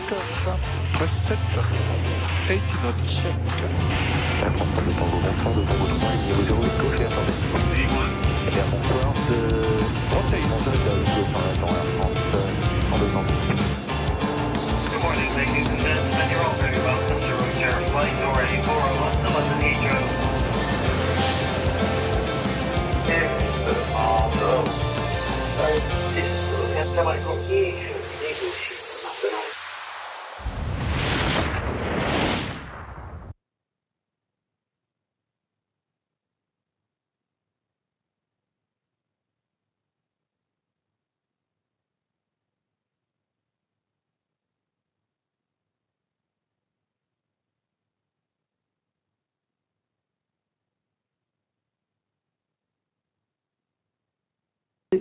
takeoff. Press 7. 80 knots check. La contrôle de Tango, bonsoir, de Tango 3, et niveau 0, gauche et attendez. Eh bien, bonsoir, de Rotate, bonsoir, de attends, Air France, en 2 ans. Good morning, ladies and gentlemen. You're all very welcome to Route Air Flight already 401 to London Heathrow.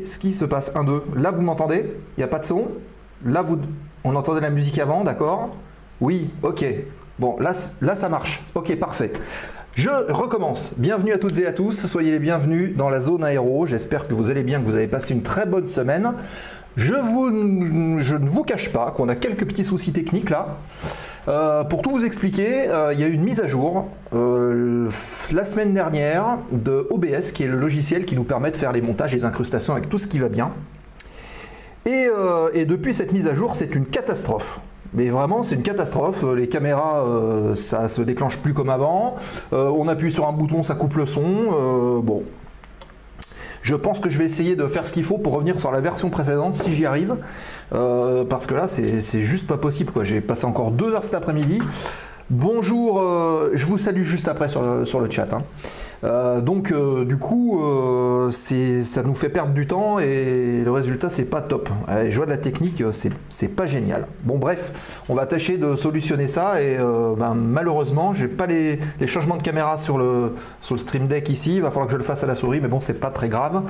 Ce qui se passe 1, 2, là vous m'entendez? Il n'y a pas de son? Là on entendait la musique avant, d'accord? Oui, ok. Bon, là ça marche. Ok, parfait. Je recommence. Bienvenue à toutes et à tous. Soyez les bienvenus dans la zone aéro. J'espère que vous allez bien, que vous avez passé une très bonne semaine. Je ne vous cache pas qu'on a quelques petits soucis techniques là. Pour tout vous expliquer, il y a eu une mise à jour la semaine dernière de OBS, qui est le logiciel qui nous permet de faire les montages et les incrustations avec tout ce qui va bien. Et depuis cette mise à jour, c'est une catastrophe. Mais vraiment, c'est une catastrophe. Les caméras, ça se déclenche plus comme avant. On appuie sur un bouton, ça coupe le son. Bon. Je pense que je vais essayer de faire ce qu'il faut pour revenir sur la version précédente si j'y arrive. Parce que là, c'est juste pas possible, quoi. J'ai passé encore 2 heures cet après-midi. Bonjour, je vous salue juste après sur le chat. Hein. Du coup, ça nous fait perdre du temps et le résultat, c'est pas top. Je vois de la technique, c'est pas génial. Bon, bref, on va tâcher de solutionner ça et malheureusement, j'ai pas les changements de caméra sur le Stream Deck ici. Il va falloir que je le fasse à la souris, mais bon, c'est pas très grave.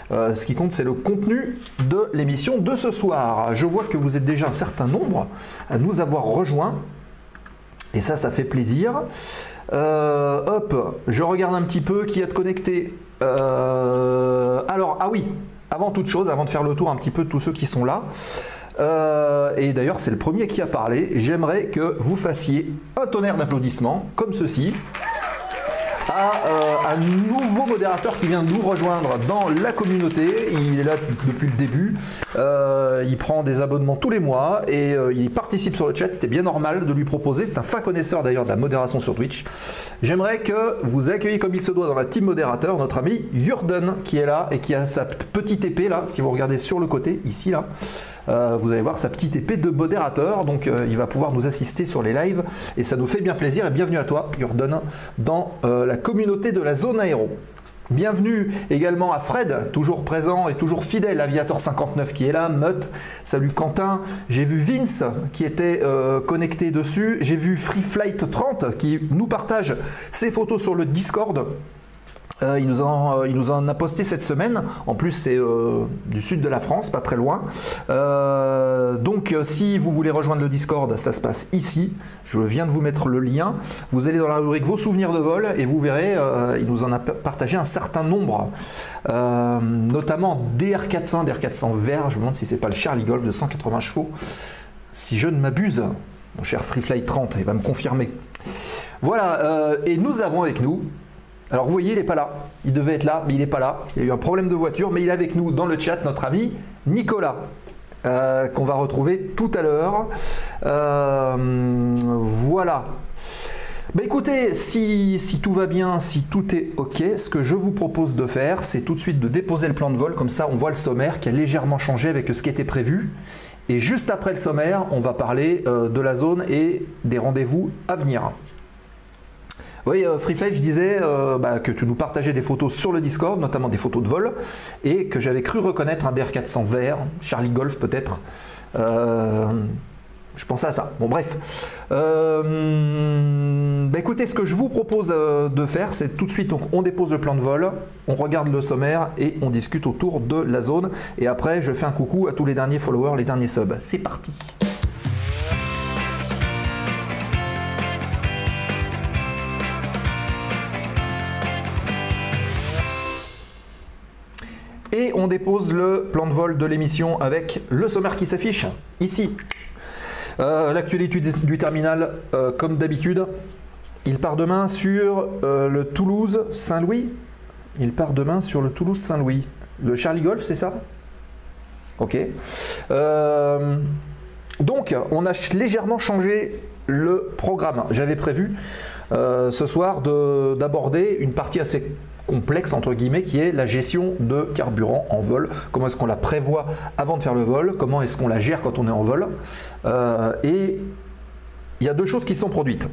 Ce qui compte, c'est le contenu de l'émission de ce soir. Je vois que vous êtes déjà un certain nombre à nous avoir rejoints. Et ça fait plaisir. Hop, je regarde un petit peu qui a de connecté. Alors, ah oui, avant toute chose, avant de faire le tour un petit peu de tous ceux qui sont là, et d'ailleurs c'est le premier qui a parlé, j'aimerais que vous fassiez un tonnerre d'applaudissements, comme ceci, à un nouveau modérateur qui vient de nous rejoindre dans la communauté. Il est là depuis le début, il prend des abonnements tous les mois et il participe sur le chat. C'était bien normal de lui proposer, c'est un fin connaisseur d'ailleurs de la modération sur Twitch. J'aimerais que vous accueilliez comme il se doit dans la team modérateur notre ami Jurden qui est là et qui a sa petite épée là, si vous regardez sur le côté, ici là. Vous allez voir sa petite épée de modérateur, donc il va pouvoir nous assister sur les lives et ça nous fait bien plaisir. Et bienvenue à toi Jurden dans la communauté de la zone aéro. Bienvenue également à Fred, toujours présent et toujours fidèle, Aviator 59 qui est là, Mutt, salut Quentin, j'ai vu Vince qui était connecté dessus, j'ai vu Free Flight 30 qui nous partage ses photos sur le Discord. Il nous en a posté cette semaine. En plus, c'est du sud de la France, pas très loin. Donc, si vous voulez rejoindre le Discord, ça se passe ici. Je viens de vous mettre le lien. Vous allez dans la rubrique Vos souvenirs de vol et vous verrez, il nous en a partagé un certain nombre, notamment DR400, DR400 vert. Je me demande si c'est pas le Charlie Golf de 180 chevaux. Si je ne m'abuse, mon cher Freeflight 30, il va me confirmer. Voilà, et nous avons avec nous. Alors vous voyez, il n'est pas là. Il devait être là, mais il n'est pas là. Il y a eu un problème de voiture, mais il est avec nous dans le chat, notre ami Nicolas, qu'on va retrouver tout à l'heure. Voilà. Bah écoutez, si tout va bien, si tout est OK, ce que je vous propose de faire, c'est tout de suite de déposer le plan de vol. Comme ça, on voit le sommaire qui a légèrement changé avec ce qui était prévu. Et juste après le sommaire, on va parler de la zone et des rendez-vous à venir. Oui, Freeflight, je disais que tu nous partageais des photos sur le Discord, notamment des photos de vol, et que j'avais cru reconnaître un DR400 vert, Charlie Golf peut-être. Je pensais à ça. Bon, bref. Écoutez, ce que je vous propose de faire, c'est tout de suite, donc, on dépose le plan de vol, on regarde le sommaire et on discute autour de la zone. Et après, je fais un coucou à tous les derniers followers, les derniers subs. C'est parti. Et on dépose le plan de vol de l'émission avec le sommaire qui s'affiche ici. L'actualité du terminal, comme d'habitude, il part demain sur le Toulouse-Saint-Louis. Il part demain sur le Toulouse-Saint-Louis. Le Charlie Golf, c'est ça? Ok. Donc, on a légèrement changé le programme. J'avais prévu ce soir d'aborder une partie assez complexe, entre guillemets, qui est la gestion de carburant en vol. Comment est-ce qu'on la prévoit avant de faire le vol? Comment est-ce qu'on la gère quand on est en vol? Et il y a deux choses qui sont produites.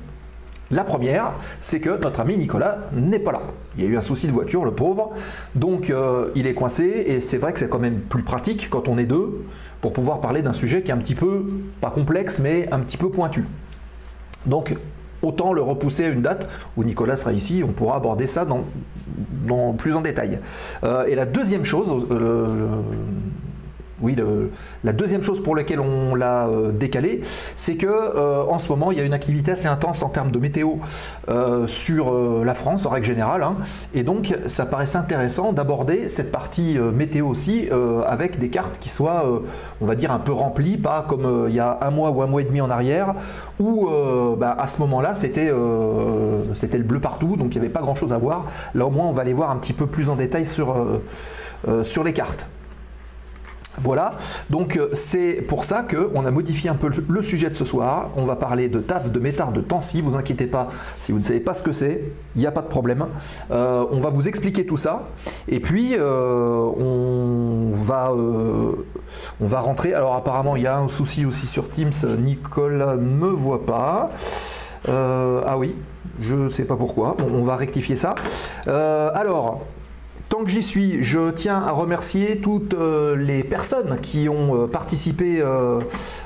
La première, c'est que notre ami Nicolas n'est pas là. Il y a eu un souci de voiture, le pauvre. Donc il est coincé et c'est vrai que c'est quand même plus pratique quand on est deux pour pouvoir parler d'un sujet qui est un petit peu, pas complexe, mais un petit peu pointu. Donc autant le repousser à une date où Nicolas sera ici, on pourra aborder ça dans plus en détail. Et la deuxième chose, la deuxième chose pour laquelle on l'a décalé, c'est que en ce moment il y a une activité assez intense en termes de météo sur la France en règle générale, hein, et donc ça paraissait intéressant d'aborder cette partie météo aussi avec des cartes qui soient, on va dire, un peu remplies, pas comme il y a un mois ou un mois et demi en arrière où à ce moment-là c'était le bleu partout, donc il n'y avait pas grand-chose à voir. Là au moins on va aller voir un petit peu plus en détail sur les cartes. Voilà, donc c'est pour ça qu'on a modifié un peu le sujet de ce soir. On va parler de TAF, de métard, de Tancy. Vous inquiétez pas, si vous ne savez pas ce que c'est, il n'y a pas de problème. On va vous expliquer tout ça. Et puis, on va rentrer. Alors apparemment, il y a un souci aussi sur Teams. Nicolas ne me voit pas. Ah oui, je ne sais pas pourquoi. Bon, on va rectifier ça. Alors... Tant que j'y suis, je tiens à remercier toutes les personnes qui ont participé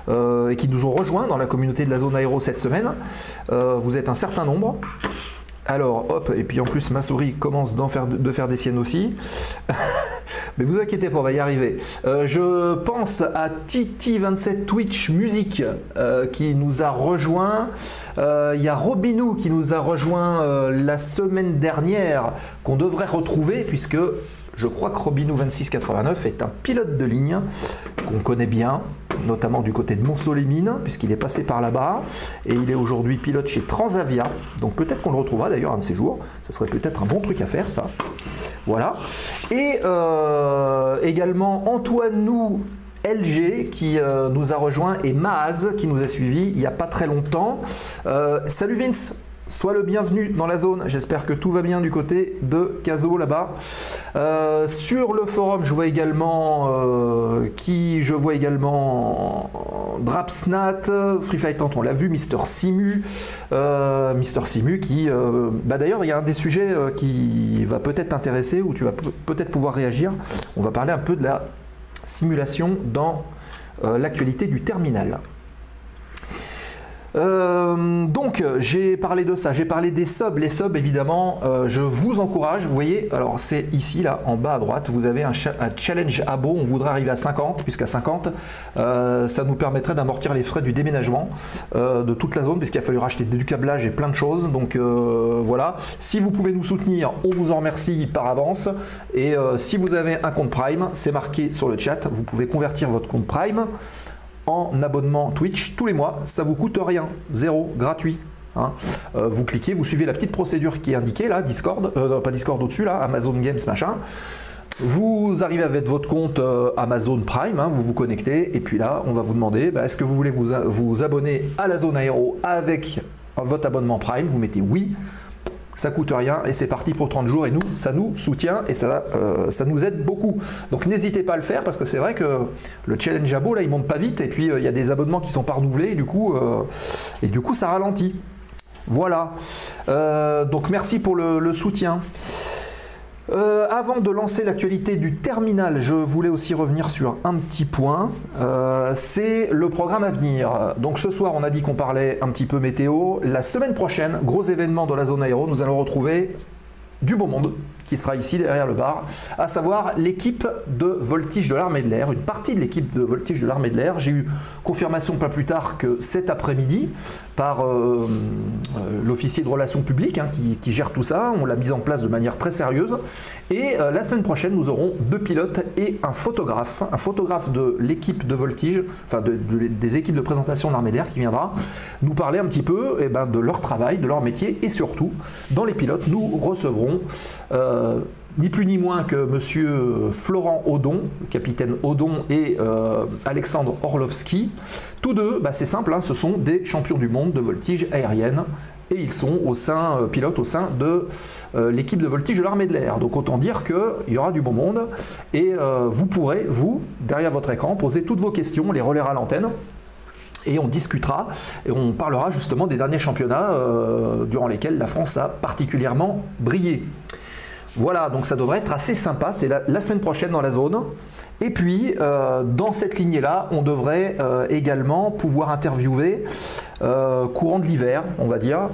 et qui nous ont rejoints dans la communauté de la zone aéro cette semaine. Vous êtes un certain nombre. Alors, hop, et puis en plus ma souris commence de faire des siennes aussi. Mais vous inquiétez pas, on va y arriver. Je pense à Titi27 Twitch Music qui nous a rejoint. Il y a Robinou qui nous a rejoint la semaine dernière, qu'on devrait retrouver puisque je crois que Robinou2689 est un pilote de ligne qu'on connaît bien, notamment du côté de Mont-Soleil-Mines, puisqu'il est passé par là-bas, et il est aujourd'hui pilote chez Transavia, donc peut-être qu'on le retrouvera d'ailleurs un de ces jours, ce serait peut-être un bon truc à faire ça. Voilà. Et également Antoine Nou LG qui nous a rejoint et Maaz qui nous a suivis il n'y a pas très longtemps. Salut Vince! Sois le bienvenu dans la zone, j'espère que tout va bien du côté de Caso là-bas. Sur le forum, je vois également Drapsnat, Freeflight Tant, on l'a vu, Mister Simu qui... d'ailleurs, il y a un des sujets qui va peut-être t'intéresser, où tu vas peut-être pouvoir réagir. On va parler un peu de la simulation dans l'actualité du terminal. Donc j'ai parlé de ça, j'ai parlé des subs. Les subs évidemment, je vous encourage, vous voyez, alors c'est ici là en bas à droite, vous avez un challenge abo, on voudrait arriver à 50, puisqu'à 50 ça nous permettrait d'amortir les frais du déménagement de toute la zone, puisqu'il a fallu racheter du câblage et plein de choses, donc voilà, si vous pouvez nous soutenir, on vous en remercie par avance, et si vous avez un compte Prime, c'est marqué sur le chat, vous pouvez convertir votre compte Prime en abonnement Twitch tous les mois, ça vous coûte rien, zéro, gratuit. Hein. Vous cliquez, vous suivez la petite procédure qui est indiquée là, Discord, pas Discord au-dessus là, Amazon Games machin. Vous arrivez avec votre compte Amazon Prime, hein, vous vous connectez et puis là on va vous demander est-ce que vous voulez vous abonner à la zone aéro avec votre abonnement Prime, vous mettez oui. Ça coûte rien et c'est parti pour 30 jours et nous, ça nous soutient et ça nous aide beaucoup. Donc n'hésitez pas à le faire parce que c'est vrai que le challenge abo là il monte pas vite et puis il y a des abonnements qui sont pas renouvelés et du coup ça ralentit. Voilà. Donc merci pour le soutien. Avant de lancer l'actualité du terminal, je voulais aussi revenir sur un petit point, c'est le programme à venir. Donc ce soir on a dit qu'on parlait un petit peu météo, la semaine prochaine, gros événement dans la zone aéro, nous allons retrouver du beau monde, qui sera ici derrière le bar, à savoir l'équipe de voltige de l'armée de l'air, une partie de l'équipe de voltige de l'armée de l'air. J'ai eu confirmation pas plus tard que cet après-midi par l'officier de relations publiques qui gère tout ça. On l'a mise en place de manière très sérieuse. Et la semaine prochaine, nous aurons 2 pilotes et un photographe de l'équipe de voltige, enfin des équipes de présentation de l'armée de l'air qui viendra nous parler un petit peu de leur travail, de leur métier, et surtout, dans les pilotes, nous recevrons ni plus ni moins que monsieur Florent Audon, capitaine Audon, et Alexandre Orlovski. Tous deux, c'est simple, ce sont des champions du monde de voltige aérienne, et ils sont pilotes au sein de l'équipe de voltige de l'armée de l'air. Donc autant dire qu'il y aura du bon monde, et vous pourrez, derrière votre écran, poser toutes vos questions, les relire à l'antenne, et on discutera, et on parlera justement des derniers championnats durant lesquels la France a particulièrement brillé. Voilà, donc ça devrait être assez sympa, c'est la semaine prochaine dans la zone. Et puis, dans cette lignée-là, on devrait également pouvoir interviewer, courant de l'hiver, on va dire,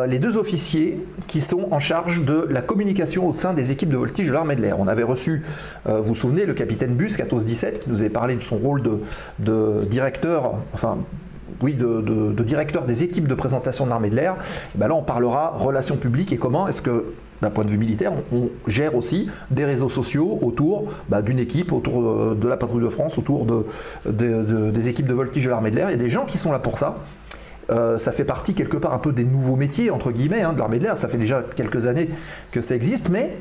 les 2 officiers qui sont en charge de la communication au sein des équipes de voltige de l'armée de l'air. On avait reçu, vous vous souvenez, le capitaine Busque, Atos 17, qui nous avait parlé de son rôle de directeur, de directeur des équipes de présentation de l'armée de l'air. Là, on parlera relations publiques et comment est-ce que, d'un point de vue militaire, on gère aussi des réseaux sociaux autour d'une équipe, autour de la patrouille de France, autour des équipes de voltige de l'armée de l'air. Il y a des gens qui sont là pour ça. Ça fait partie quelque part un peu des nouveaux métiers, entre guillemets, de l'armée de l'air. Ça fait déjà quelques années que ça existe, mais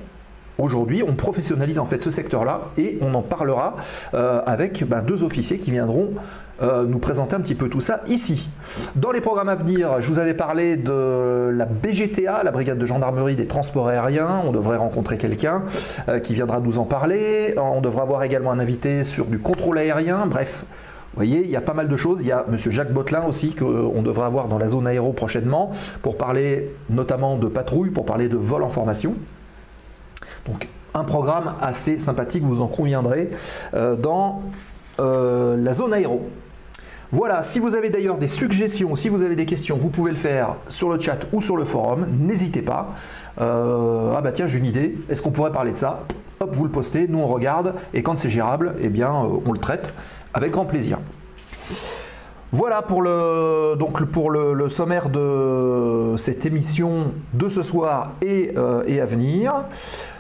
aujourd'hui, on professionnalise en fait ce secteur-là, et on en parlera avec 2 officiers qui viendront nous présenter un petit peu tout ça ici. Dans les programmes à venir, je vous avais parlé de la BGTA, la brigade de gendarmerie des transports aériens. On devrait rencontrer quelqu'un qui viendra nous en parler. On devra avoir également un invité sur du contrôle aérien. Bref, vous voyez, il y a pas mal de choses. Il y a M. Jacques Bottelin aussi qu'on devrait avoir dans la zone aéro prochainement pour parler notamment de patrouille, pour parler de vol en formation. Donc un programme assez sympathique, vous en conviendrez, dans la zone aéro. Voilà, si vous avez d'ailleurs des suggestions, si vous avez des questions, vous pouvez le faire sur le chat ou sur le forum, n'hésitez pas. Tiens, j'ai une idée, est-ce qu'on pourrait parler de ça? Hop, vous le postez, nous on regarde, et quand c'est gérable, on le traite avec grand plaisir. Voilà pour le sommaire de cette émission de ce soir et à venir.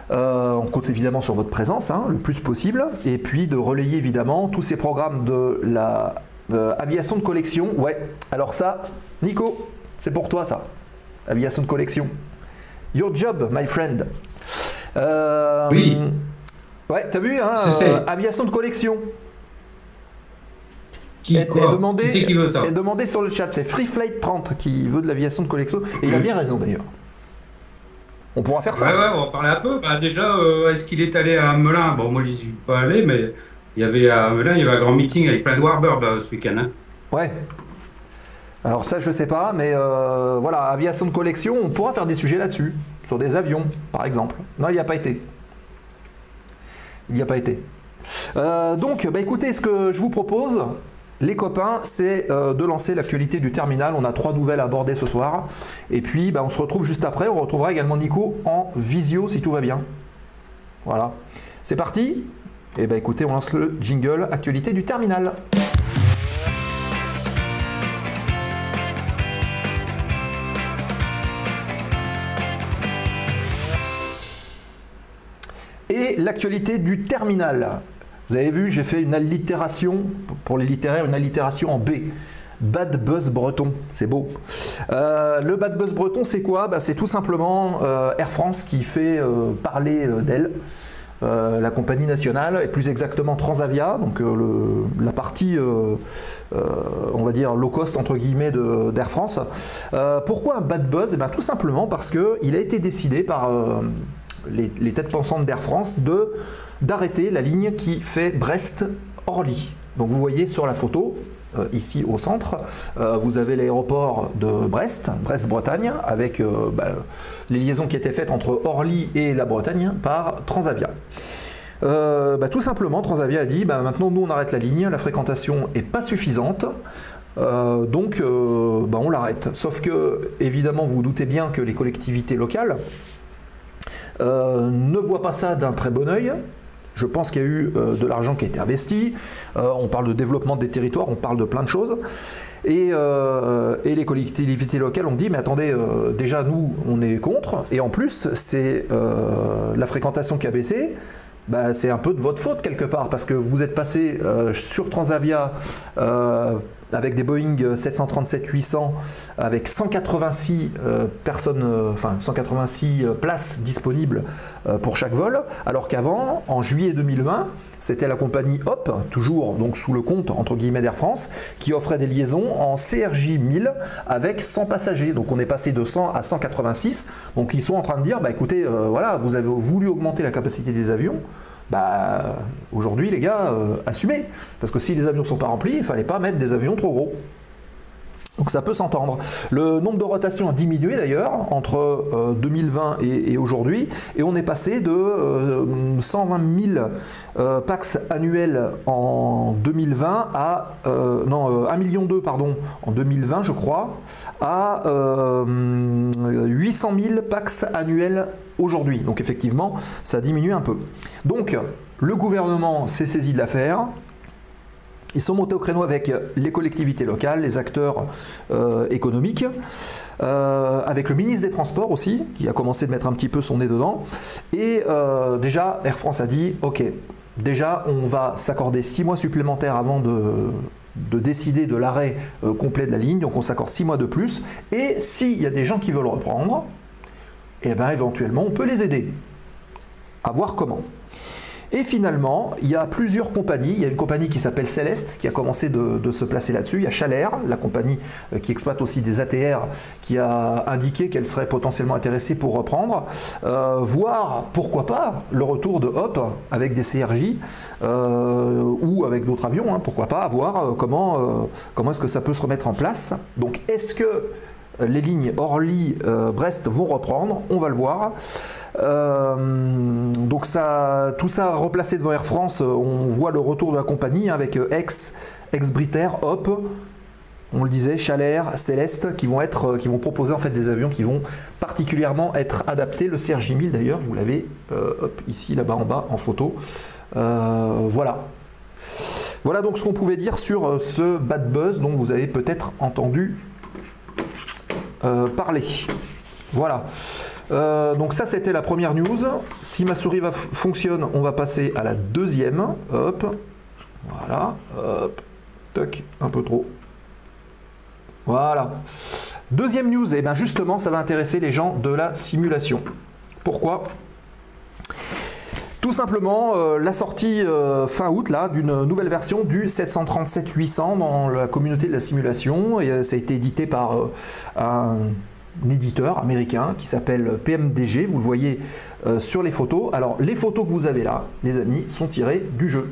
On compte évidemment sur votre présence, le plus possible, et puis de relayer évidemment tous ces programmes de la aviation de collection. Ouais, alors ça, Nico, c'est pour toi ça, aviation de collection. Your job, my friend. Oui. Ouais, t'as vu, aviation de collection. Qui c'est qui veut ça? Et demandez sur le chat, c'est Free Flight 30 qui veut de l'aviation de collection, et il a bien raison d'ailleurs. On pourra faire ça. Ouais, on va parler un peu. Déjà, est-ce qu'il est allé à Melun? Bon, moi, j'y suis pas allé, mais il y avait à Melun, il y avait un grand meeting avec plein de Warbird ce week-end. Ouais. Alors ça, je sais pas, mais voilà, aviation de collection, on pourra faire des sujets là-dessus, sur des avions, par exemple. Non, il n'y a pas été. Il n'y a pas été. Donc, écoutez, ce que je vous propose, les copains, c'est de lancer l'actualité du terminal. On a 3 nouvelles à aborder ce soir. Et puis, on se retrouve juste après. On retrouvera également Nico en visio, si tout va bien. Voilà. C'est parti. Et écoutez, on lance le jingle actualité du terminal. Et l'actualité du terminal. Vous avez vu, j'ai fait une allitération, pour les littéraires, une allitération en B. Bad buzz breton, c'est beau. Le bad buzz breton, c'est quoi? C'est tout simplement Air France qui fait parler d'elle. La compagnie nationale, et plus exactement Transavia, donc la partie, on va dire, low cost, entre guillemets, d'Air France. Pourquoi un bad buzz? Tout simplement parce qu'il a été décidé par les têtes pensantes d'Air France d'arrêter la ligne qui fait Brest-Orly. Donc vous voyez sur la photo, ici au centre, vous avez l'aéroport de Brest, Brest-Bretagne, avec les liaisons qui étaient faites entre Orly et la Bretagne par Transavia. Tout simplement, Transavia a dit maintenant nous on arrête la ligne, la fréquentation n'est pas suffisante. Donc on l'arrête. Sauf que, évidemment, vous vous doutez bien que les collectivités locales ne voit pas ça d'un très bon œil. Je pense qu'il y a eu de l'argent qui a été investi, on parle de développement des territoires, on parle de plein de choses. Et les collectivités locales ont dit, mais attendez, déjà nous, on est contre, et en plus, c'est la fréquentation qui a baissé. Bah, c'est un peu de votre faute quelque part, parce que vous êtes passé sur Transavia avec des Boeing 737-800 avec 186 186 places disponibles pour chaque vol, alors qu'avant, en juillet 2020, c'était la compagnie Hop, toujours donc sous le compte entre guillemets d'Air France, qui offrait des liaisons en CRJ 1000 avec 100 passagers. Donc on est passé de 100 à 186. Donc ils sont en train de dire, bah écoutez, voilà, vous avez voulu augmenter la capacité des avions. Bah, aujourd'hui les gars, assumez, parce que si les avions ne sont pas remplis, il ne fallait pas mettre des avions trop gros. Donc ça peut s'entendre. Le nombre de rotations a diminué d'ailleurs entre 2020 et aujourd'hui, et on est passé de 120 000 pax annuels en 2020 à 1,2 million pardon en 2020 je crois, à 800 000 pax annuels aujourd'hui. Donc effectivement, ça a diminué un peu. Donc le gouvernement s'est saisi de l'affaire. Ils sont montés au créneau avec les collectivités locales, les acteurs économiques, avec le ministre des Transports aussi, qui a commencé de mettre un petit peu son nez dedans. Et déjà, Air France a dit, ok, déjà on va s'accorder 6 mois supplémentaires avant de décider de l'arrêt complet de la ligne, donc on s'accorde 6 mois de plus. Et s'il y a des gens qui veulent reprendre, eh ben, éventuellement on peut les aider. À voir comment. Et finalement, il y a plusieurs compagnies. Il y a une compagnie qui s'appelle Céleste qui a commencé de se placer là-dessus. Il y a Chalair, la compagnie qui exploite aussi des ATR, qui a indiqué qu'elle serait potentiellement intéressée pour reprendre. Voir, pourquoi pas, le retour de Hop avec des CRJ ou avec d'autres avions, hein, pourquoi pas, voir comment est-ce que ça peut se remettre en place. Donc, est-ce que les lignes Orly-Brest vont reprendre? On va le voir. Donc tout ça replacé devant Air France, on voit le retour de la compagnie avec ex-Britair, Hop, on le disait, Chalair, Céleste, qui vont proposer en fait des avions qui vont particulièrement être adaptés. Le CRJ 1000 d'ailleurs, vous l'avez ici, là-bas en bas, en photo. Voilà. Voilà donc ce qu'on pouvait dire sur ce bad buzz dont vous avez peut-être entendu parler. Voilà. Donc ça c'était la première news. Si ma souris fonctionne, on va passer à la deuxième. Hop, voilà, hop, toc, un peu trop. Voilà. Deuxième news, et bien justement ça va intéresser les gens de la simulation. Pourquoi ? Tout simplement la sortie fin août là d'une nouvelle version du 737-800 dans la communauté de la simulation, et ça a été édité par un éditeur américain qui s'appelle PMDG, vous le voyez sur les photos. Alors les photos que vous avez là, les amis, sont tirées du jeu.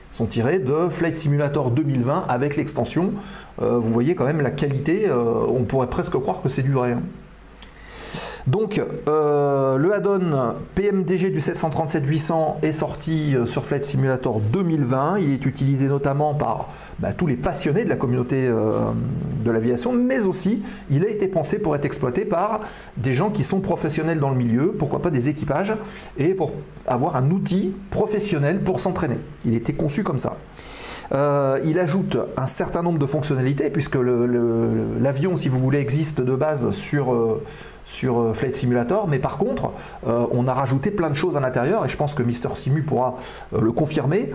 Sont tirées de Flight Simulator 2020 avec l'extension. Vous voyez quand même la qualité, on pourrait presque croire que c'est du vrai. Hein. Donc le add-on PMDG du 737-800 est sorti sur Flight Simulator 2020. Il est utilisé notamment par tous les passionnés de la communauté de l'aviation, mais aussi il a été pensé pour être exploité par des gens qui sont professionnels dans le milieu, pourquoi pas des équipages, et pour avoir un outil professionnel pour s'entraîner. Il était conçu comme ça. Il ajoute un certain nombre de fonctionnalités, puisque l'avion, si vous voulez, existe de base sur Flight Simulator, mais par contre on a rajouté plein de choses à l'intérieur, et je pense que Mister Simu pourra le confirmer,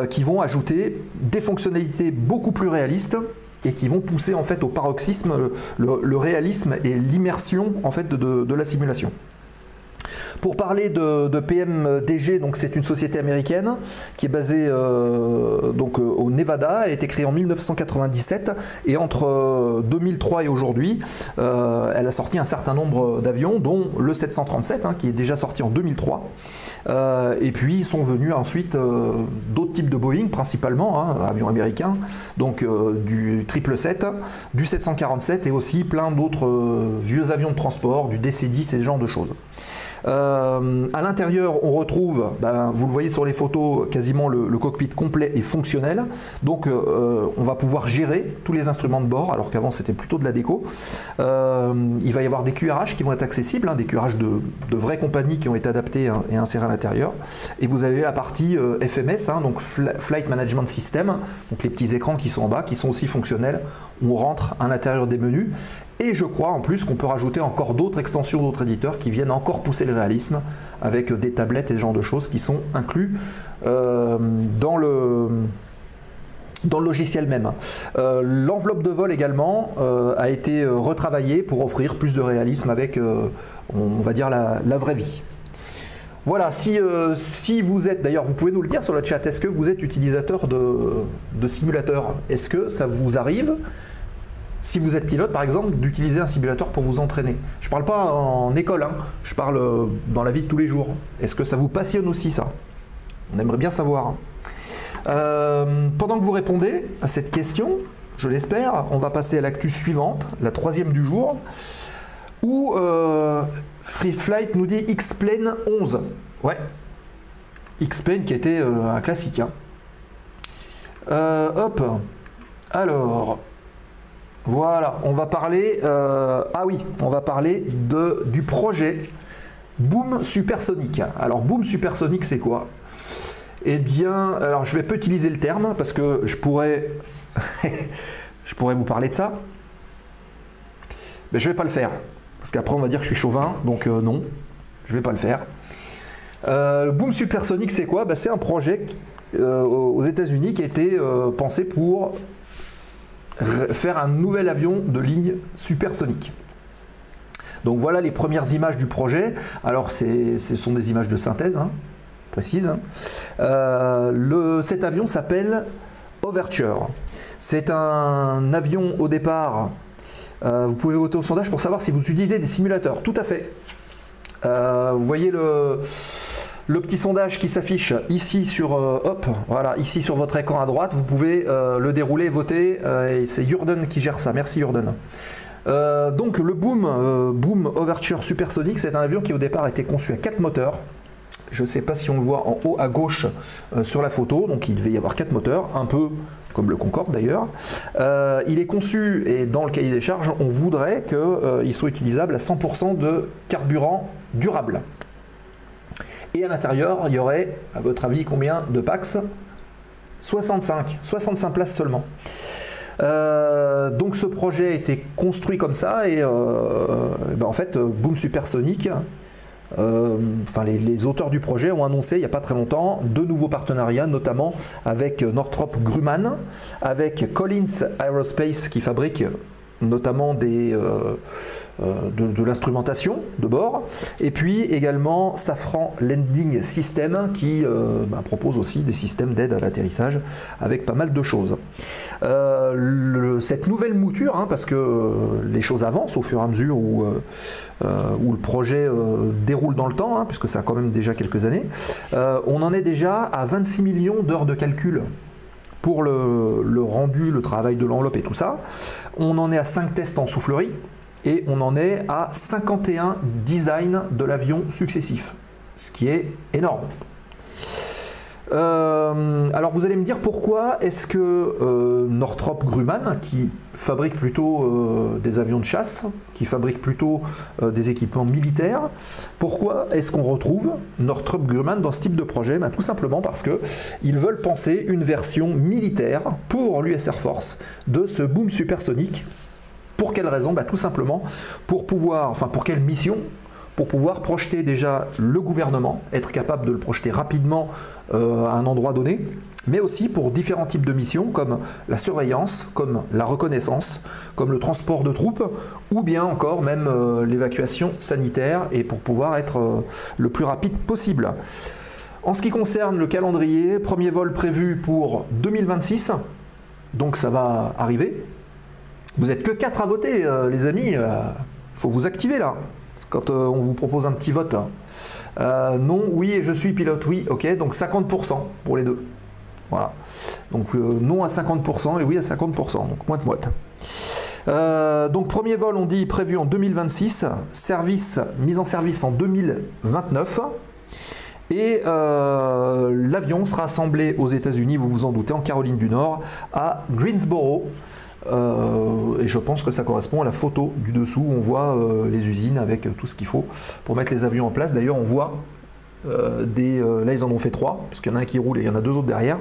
qui vont ajouter des fonctionnalités beaucoup plus réalistes et qui vont pousser en fait au paroxysme le réalisme et l'immersion en fait de la simulation. Pour parler de PMDG, donc c'est une société américaine qui est basée au Nevada. Elle a été créée en 1997 et entre 2003 et aujourd'hui, elle a sorti un certain nombre d'avions, dont le 737 qui est déjà sorti en 2003. Et puis sont venus ensuite d'autres types de Boeing, principalement avions américains, donc du 777, du 747 et aussi plein d'autres vieux avions de transport, du DC-10 et ce genre de choses. À l'intérieur, on retrouve, vous le voyez sur les photos, quasiment le cockpit complet et fonctionnel. Donc on va pouvoir gérer tous les instruments de bord, alors qu'avant c'était plutôt de la déco. Il va y avoir des QRH qui vont être accessibles, des QRH de vraies compagnies qui ont été adaptés et insérés à l'intérieur. Et vous avez la partie FMS, donc Flight Management System, donc les petits écrans qui sont en bas, qui sont aussi fonctionnels. On rentre à l'intérieur des menus. Et je crois en plus qu'on peut rajouter encore d'autres extensions d'autres éditeurs qui viennent encore pousser le réalisme avec des tablettes et ce genre de choses qui sont inclus dans le logiciel même. L'enveloppe de vol également a été retravaillée pour offrir plus de réalisme avec, on va dire, la vraie vie. Voilà, si vous êtes, d'ailleurs vous pouvez nous le dire sur le chat, est-ce que vous êtes utilisateur de simulateurs? Est-ce que ça vous arrive, si vous êtes pilote par exemple, d'utiliser un simulateur pour vous entraîner? Je ne parle pas en école, je parle dans la vie de tous les jours. Est-ce que ça vous passionne aussi ça? On aimerait bien savoir. Pendant que vous répondez à cette question, je l'espère, on va passer à l'actu suivante, la 3e du jour, où Free Flight nous dit X-Plane 11. Ouais, X-Plane qui était un classique. Hop, alors, voilà, on va parler, on va parler du projet Boom Supersonic. Alors, Boom Supersonic, c'est quoi? Eh bien, alors je vais pas utiliser le terme parce que je pourrais vous parler de ça, mais je vais pas le faire parce qu'après on va dire que je suis chauvin, donc non, je vais pas le faire. Boom Supersonic, c'est quoi? C'est un projet aux États-Unis qui a été pensé pour faire un nouvel avion de ligne supersonique. Donc voilà les premières images du projet. Alors ce sont des images de synthèse, précise. Cet avion s'appelle Overture. C'est un avion au départ. Vous pouvez voter au sondage pour savoir si vous utilisez des simulateurs. Tout à fait. Vous voyez le petit sondage qui s'affiche ici sur ici sur votre écran à droite. Vous pouvez le dérouler et voter. Et c'est Jurden qui gère ça. Merci Jurden. Donc le Boom Overture Supersonic, c'est un avion qui au départ a été conçu à 4 moteurs. Je ne sais pas si on le voit en haut à gauche sur la photo, donc il devait y avoir 4 moteurs, un peu comme le Concorde d'ailleurs. Il est conçu, et dans le cahier des charges, on voudrait qu'il soit utilisable à 100% de carburant durable. Et à l'intérieur, il y aurait, à votre avis, combien de PAX? 65 places seulement. Donc ce projet a été construit comme ça, et en fait, Boom Supersonic, les auteurs du projet ont annoncé il n'y a pas très longtemps 2 nouveaux partenariats, notamment avec Northrop Grumman, avec Collins Aerospace qui fabrique notamment de l'instrumentation de bord, et puis également Safran Landing System qui propose aussi des systèmes d'aide à l'atterrissage avec pas mal de choses. Cette nouvelle mouture, parce que les choses avancent au fur et à mesure où le projet déroule dans le temps, puisque ça a quand même déjà quelques années, on en est déjà à 26 millions d'heures de calcul pour le rendu, le travail de l'enveloppe et tout ça. On en est à 5 tests en soufflerie et on en est à 51 designs de l'avion successifs, ce qui est énorme. Alors vous allez me dire pourquoi est-ce que Northrop Grumman, qui fabrique plutôt des avions de chasse, qui fabrique plutôt des équipements militaires, pourquoi est-ce qu'on retrouve Northrop Grumman dans ce type de projet? Tout simplement parce qu'ils veulent penser une version militaire pour l'US Air Force de ce Boom Supersonic. Pour quelle raison? Tout simplement pour pouvoir, pour quelle mission? Pour pouvoir projeter déjà le gouvernement, être capable de le projeter rapidement à un endroit donné, mais aussi pour différents types de missions comme la surveillance, comme la reconnaissance, comme le transport de troupes, ou bien encore même l'évacuation sanitaire, et pour pouvoir être le plus rapide possible. En ce qui concerne le calendrier, premier vol prévu pour 2026, donc ça va arriver. Vous n'êtes que 4 à voter, les amis, il faut vous activer là. Quand on vous propose un petit vote. Non, oui, et je suis pilote, oui, ok, donc 50% pour les deux. Voilà. Donc non à 50% et oui à 50%, donc moite-moite. Donc premier vol, on dit prévu en 2026, mise en service en 2029. Et l'avion sera assemblé aux États-Unis, vous vous en doutez, en Caroline du Nord, à Greensboro. Et je pense que ça correspond à la photo du dessous où on voit les usines avec tout ce qu'il faut pour mettre les avions en place. D'ailleurs, on voit là ils en ont fait 3, puisqu'il y en a un qui roule et il y en a 2 autres derrière,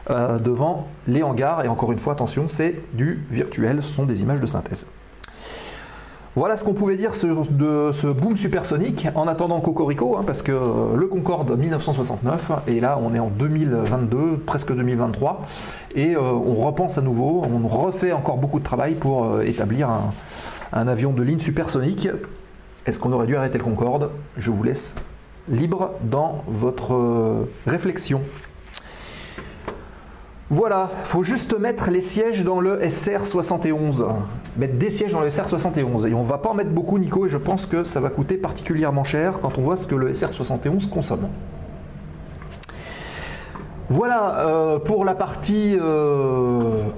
devant les hangars. Et encore une fois, attention, c'est du virtuel, ce sont des images de synthèse. Voilà ce qu'on pouvait dire de ce boom supersonique en attendant Cocorico, hein, parce que le Concorde 1969, et là on est en 2022, presque 2023, et on repense à nouveau, on refait encore beaucoup de travail pour établir un avion de ligne supersonique. Est-ce qu'on aurait dû arrêter le Concorde? Je vous laisse libre dans votre réflexion. Voilà, il faut juste mettre les sièges dans le SR71. Mettre des sièges dans le SR71. Et on ne va pas en mettre beaucoup, Nico, et je pense que ça va coûter particulièrement cher quand on voit ce que le SR71 consomme. Voilà pour la partie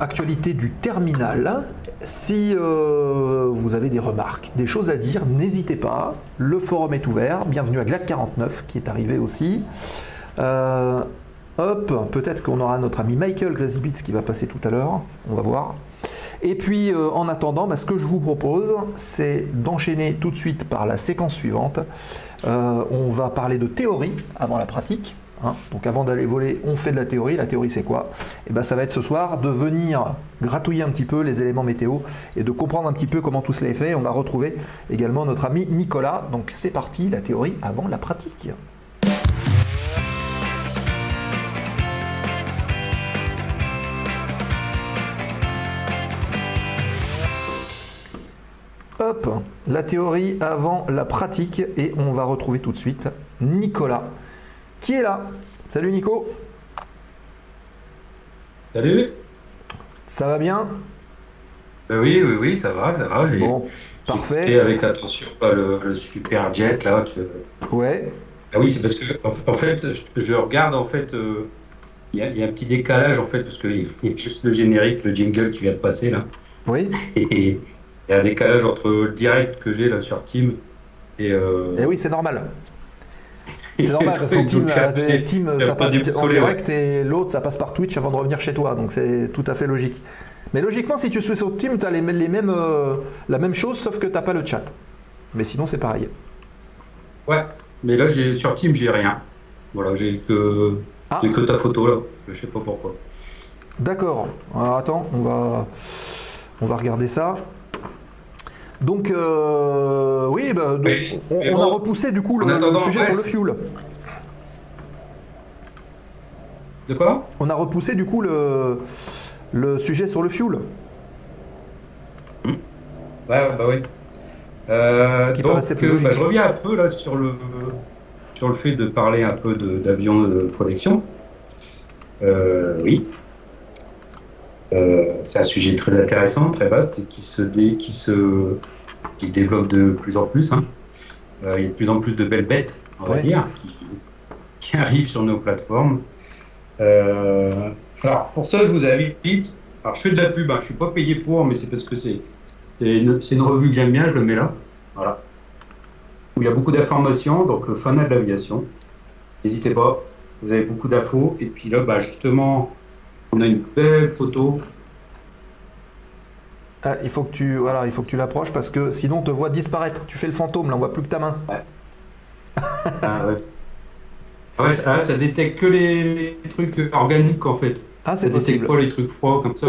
actualité du terminal. Si vous avez des remarques, des choses à dire, n'hésitez pas. Le forum est ouvert. Bienvenue à GLAC49 qui est arrivé aussi. Hop, peut-être qu'on aura notre ami Michael Grezibitz qui va passer tout à l'heure, on va voir. Et puis en attendant, ce que je vous propose, c'est d'enchaîner tout de suite par la séquence suivante. On va parler de théorie avant la pratique. Hein. Donc avant d'aller voler, on fait de la théorie. La théorie c'est quoi? Et ben, ça va être ce soir de venir gratouiller un petit peu les éléments météo et de comprendre un petit peu comment tout cela est fait. On va retrouver également notre ami Nicolas. Donc c'est parti, la théorie avant la pratique. Hop, la théorie avant la pratique, et on va retrouver tout de suite Nicolas qui est là. Salut Nico. Salut. Ça va bien? Oui, ça va. Bon, parfait. J'ai écouté avec attention le super jet là. Ouais. Ah oui, c'est parce que en fait, je regarde en fait, il y a un petit décalage en fait parce qu'il y a juste le générique, le jingle qui vient de passer là. Oui. Et il y a un décalage entre le direct que j'ai là sur Team et oui, c'est normal. C'est normal parce que Team ça passe en direct et l'autre ça passe par Twitch avant de revenir chez toi, donc c'est tout à fait logique. Mais logiquement, si tu suis sur Team, tu as la même chose sauf que tu n'as pas le chat. Mais sinon, c'est pareil. Ouais, mais là sur Team, j'ai rien. Voilà, j'ai que ta photo là. Je sais pas pourquoi. D'accord. Alors attends, on va regarder ça. Donc, oui, on a repoussé du coup le sujet sur le fuel. De quoi? On a repoussé du coup le sujet sur le fuel. Ouais, bah oui. Ce qui paraissait plus logique. Je reviens un peu là sur le fait de parler un peu d'avions de collection. Oui. C'est un sujet très intéressant, très vaste, et qui se développe de plus en plus. Hein. Il y a de plus en plus de belles bêtes, on va dire, qui arrivent sur nos plateformes. Alors, pour ça, je vous invite. Alors, je fais de la pub, hein, je ne suis pas payé pour, mais c'est parce que c'est une revue que j'aime bien, je le mets là. Voilà. Où il y a beaucoup d'informations, donc fanat de l'aviation. N'hésitez pas, vous avez beaucoup d'infos. Et puis là, justement, on a une belle photo. Ah, il faut que tu l'approches parce que sinon on te voit disparaître. Tu fais le fantôme, là on voit plus que ta main. Ouais. Ça détecte que les trucs organiques en fait. Ah, c'est possible. Ça détecte pas les trucs froids comme ça.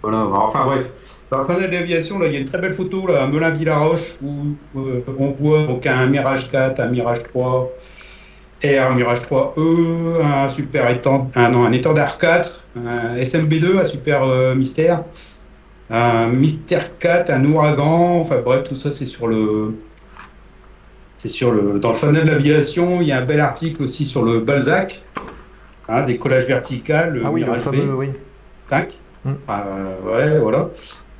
Voilà. Enfin bref. Dans le fanat de l'aviation, là, il y a une très belle photo là, à Melun-Villaroche où on voit donc un Mirage 4, un Mirage 3. Un Mirage 3E, un étendard 4, un SMB2, un Super Mystère, un Mystère 4, un Ouragan, enfin bref, tout ça c'est dans le fanat de l'aviation. Il y a un bel article aussi sur le Balzac, hein, des collages verticales, le Mirage le fameux, oui. 5. Ouais, voilà.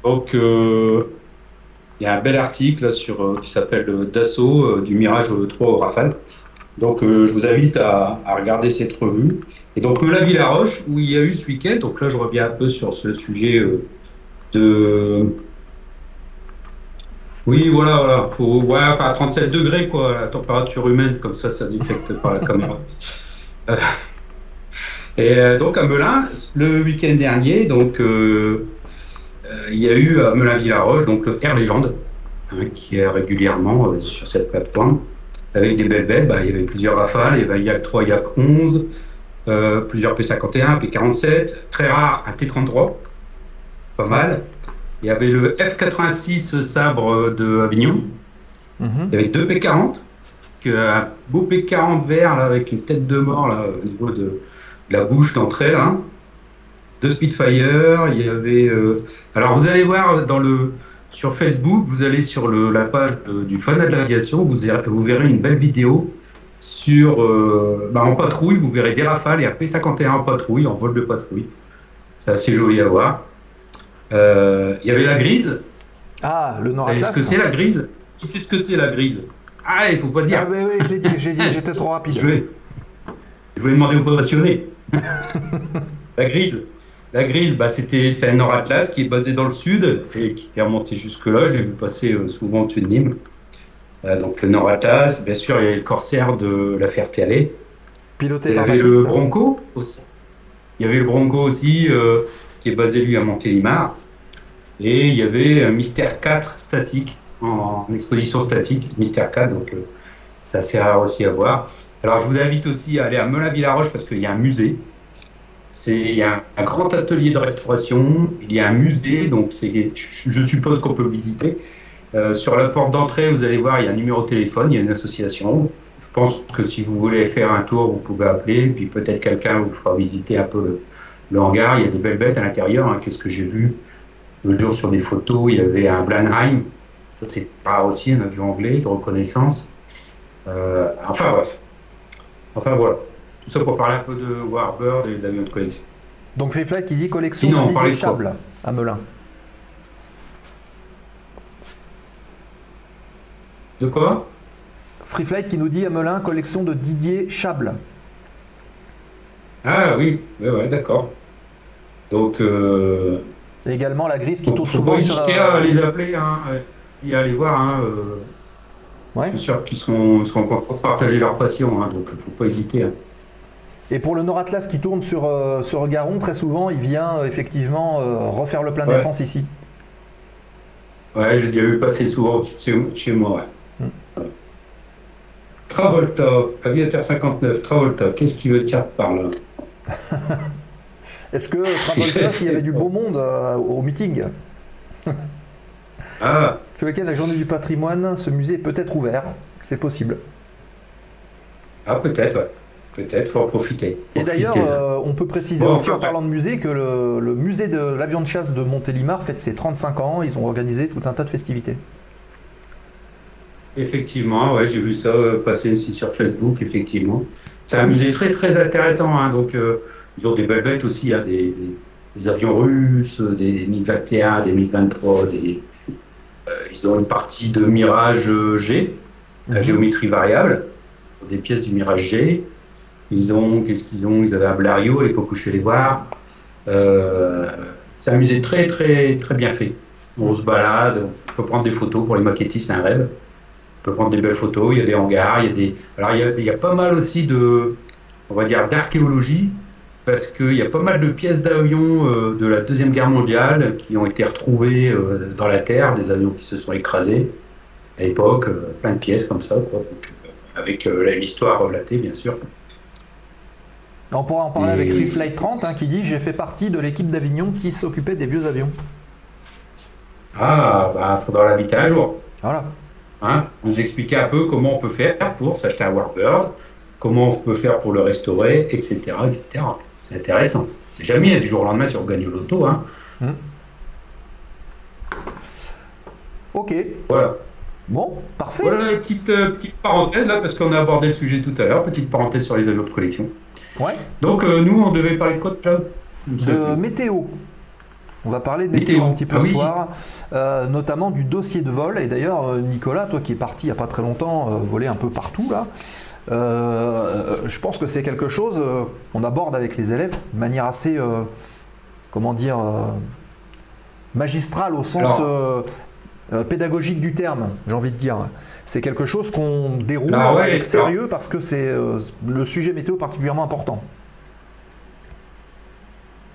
Donc il y a un bel article là, qui s'appelle Dassault du Mirage 3 au Rafale. Donc je vous invite à regarder cette revue. Et donc Melun-Villaroche, où il y a eu ce week-end, donc là je reviens un peu sur ce sujet Oui, voilà. Ouais, enfin, 37 degrés, quoi, la température humaine, comme ça détecte par la caméra. Euh, donc, à Melun, le week-end dernier, donc, il y a eu à Melun-Villaroche, donc le Air Légende, hein, qui est régulièrement sur cette plateforme, avec des belles bêtes. Il y avait plusieurs Rafales, il y avait Yak 3, Yak 11, plusieurs P51, P47, très rare, un T33, pas mal. Il y avait le F86 Sabre de Avignon. Il y avait deux P40, un beau P40 vert là, avec une tête de mort là, au niveau de la bouche d'entrée. Là. Deux Spitfire. Il y avait. Alors vous allez voir sur Facebook, vous allez sur la page du Fanat de l'aviation, vous verrez une belle vidéo sur en patrouille. Vous verrez des Rafales et un P51 en patrouille, en vol de patrouille. C'est assez joli à voir. Il y avait la grise. Ah, le Nord Atlas. Vous savez ce que c'est la grise? Qui sait ce que c'est la grise? Ah, il faut pas dire. Ah oui, je l'ai dit, j'étais trop rapide. Je vais demander aux passionnés. La grise, c'est un Nord Atlas qui est basé dans le sud et qui est remonté jusque-là. Je l'ai vu passer souvent au-dessus de Nîmes. Donc le Nord Atlas, bien sûr, il y avait le Corsair de la Ferté-Alais. Piloté par Il y avait le Bronco aussi. Il y avait le Bronco aussi, qui est basé lui à Montélimar. Et il y avait un Mystère 4 statique, en exposition statique, Mystère 4, donc c'est assez rare aussi à voir. Alors je vous invite aussi à aller à Melun-Villaroche parce qu'il y a un musée. Il y a un grand atelier de restauration, il y a un musée, donc je suppose qu'on peut le visiter. Sur la porte d'entrée, vous allez voir, il y a un numéro de téléphone, il y a une association. Je pense que si vous voulez faire un tour, vous pouvez appeler, puis peut-être quelqu'un vous fera visiter un peu le hangar. Il y a des belles bêtes à l'intérieur, hein. Qu'est-ce que j'ai vu le jour sur des photos? Il y avait un Blenheim, ça c'est rare aussi, un avion anglais de reconnaissance. Enfin bref. Enfin voilà. Tout ça pour parler un peu de Warbird et d'avions de collection. Donc Freeflight qui dit collection de Didier Chable à Melun. De quoi? Freeflight qui nous dit à Melun collection de Didier Chable. Ah oui, ouais, d'accord. Donc et également la grise qui tourne faut souvent pas sur hésiter à les appeler, hein, et à aller voir. Hein, ouais. Je suis sûr qu'ils seront pour partager leur passion, hein, donc il ne faut pas hésiter. Hein. Et pour le Nord Atlas qui tourne sur Garon, très souvent, il vient effectivement refaire le plein d'essence ici. Ouais, j'ai déjà vu passer souvent au-dessus de chez moi. Ouais. Travolta, Aviateur 59, Travolta, qu'est-ce qu'il veut dire par là? Est-ce que Travolta, s'il y avait du beau monde au meeting? Ah. Ce week-end, la journée du patrimoine, ce musée est peut-être ouvert, c'est possible. Ah, peut-être, ouais. Peut-être, faut en profiter. Et d'ailleurs, on peut préciser aussi en parlant de musée que le musée de l'avion de chasse de Montélimar fête ses 35 ans, ils ont organisé tout un tas de festivités. Effectivement, ouais, j'ai vu ça passer aussi sur Facebook, effectivement. C'est un musée très très intéressant, hein, donc ils ont des belles bêtes aussi, hein, des avions russes, des MiG-21, des MiG-23, ils ont une partie de Mirage G, à géométrie variable, des pièces du Mirage G. Qu'est-ce qu'ils ont? Ils avaient un Blériot à l'époque où je suis allé voir. C'est un musée très très très bien fait. On se balade, on peut prendre des photos pour les maquettistes, c'est un rêve. On peut prendre des belles photos, il y a des hangars, il y a pas mal aussi on va dire, d'archéologie, parce qu'il y a pas mal de pièces d'avions de la Deuxième Guerre mondiale qui ont été retrouvées dans la Terre, des avions qui se sont écrasés à l'époque, plein de pièces comme ça, quoi. Donc, avec l'histoire relatée, bien sûr. On pourra en parler avec Freeflight 30, hein, qui dit « J'ai fait partie de l'équipe d'Avignon qui s'occupait des vieux avions ». Ah, bah, faudra l'inviter un jour. Voilà. Hein, nous expliquer un peu comment on peut faire pour s'acheter un Warbird, comment on peut faire pour le restaurer, etc. etc. C'est intéressant. C'est jamais du jour au lendemain si on gagne au loto. Hein. Ok. Voilà. Bon, parfait. Voilà une petite parenthèse là, parce qu'on a abordé le sujet tout à l'heure. Petite parenthèse sur les avions de collection. Ouais. Donc nous, on devait parler de quoi, Claude? De météo. On va parler de météo un petit peu ce soir, notamment du dossier de vol. Et d'ailleurs, Nicolas, toi qui es parti il n'y a pas très longtemps, voler un peu partout là, je pense que c'est quelque chose qu'on aborde avec les élèves de manière assez, comment dire, magistrale au sens pédagogique du terme, j'ai envie de dire. C'est quelque chose qu'on déroule Ah ouais, avec sérieux parce que c'est le sujet météo particulièrement important.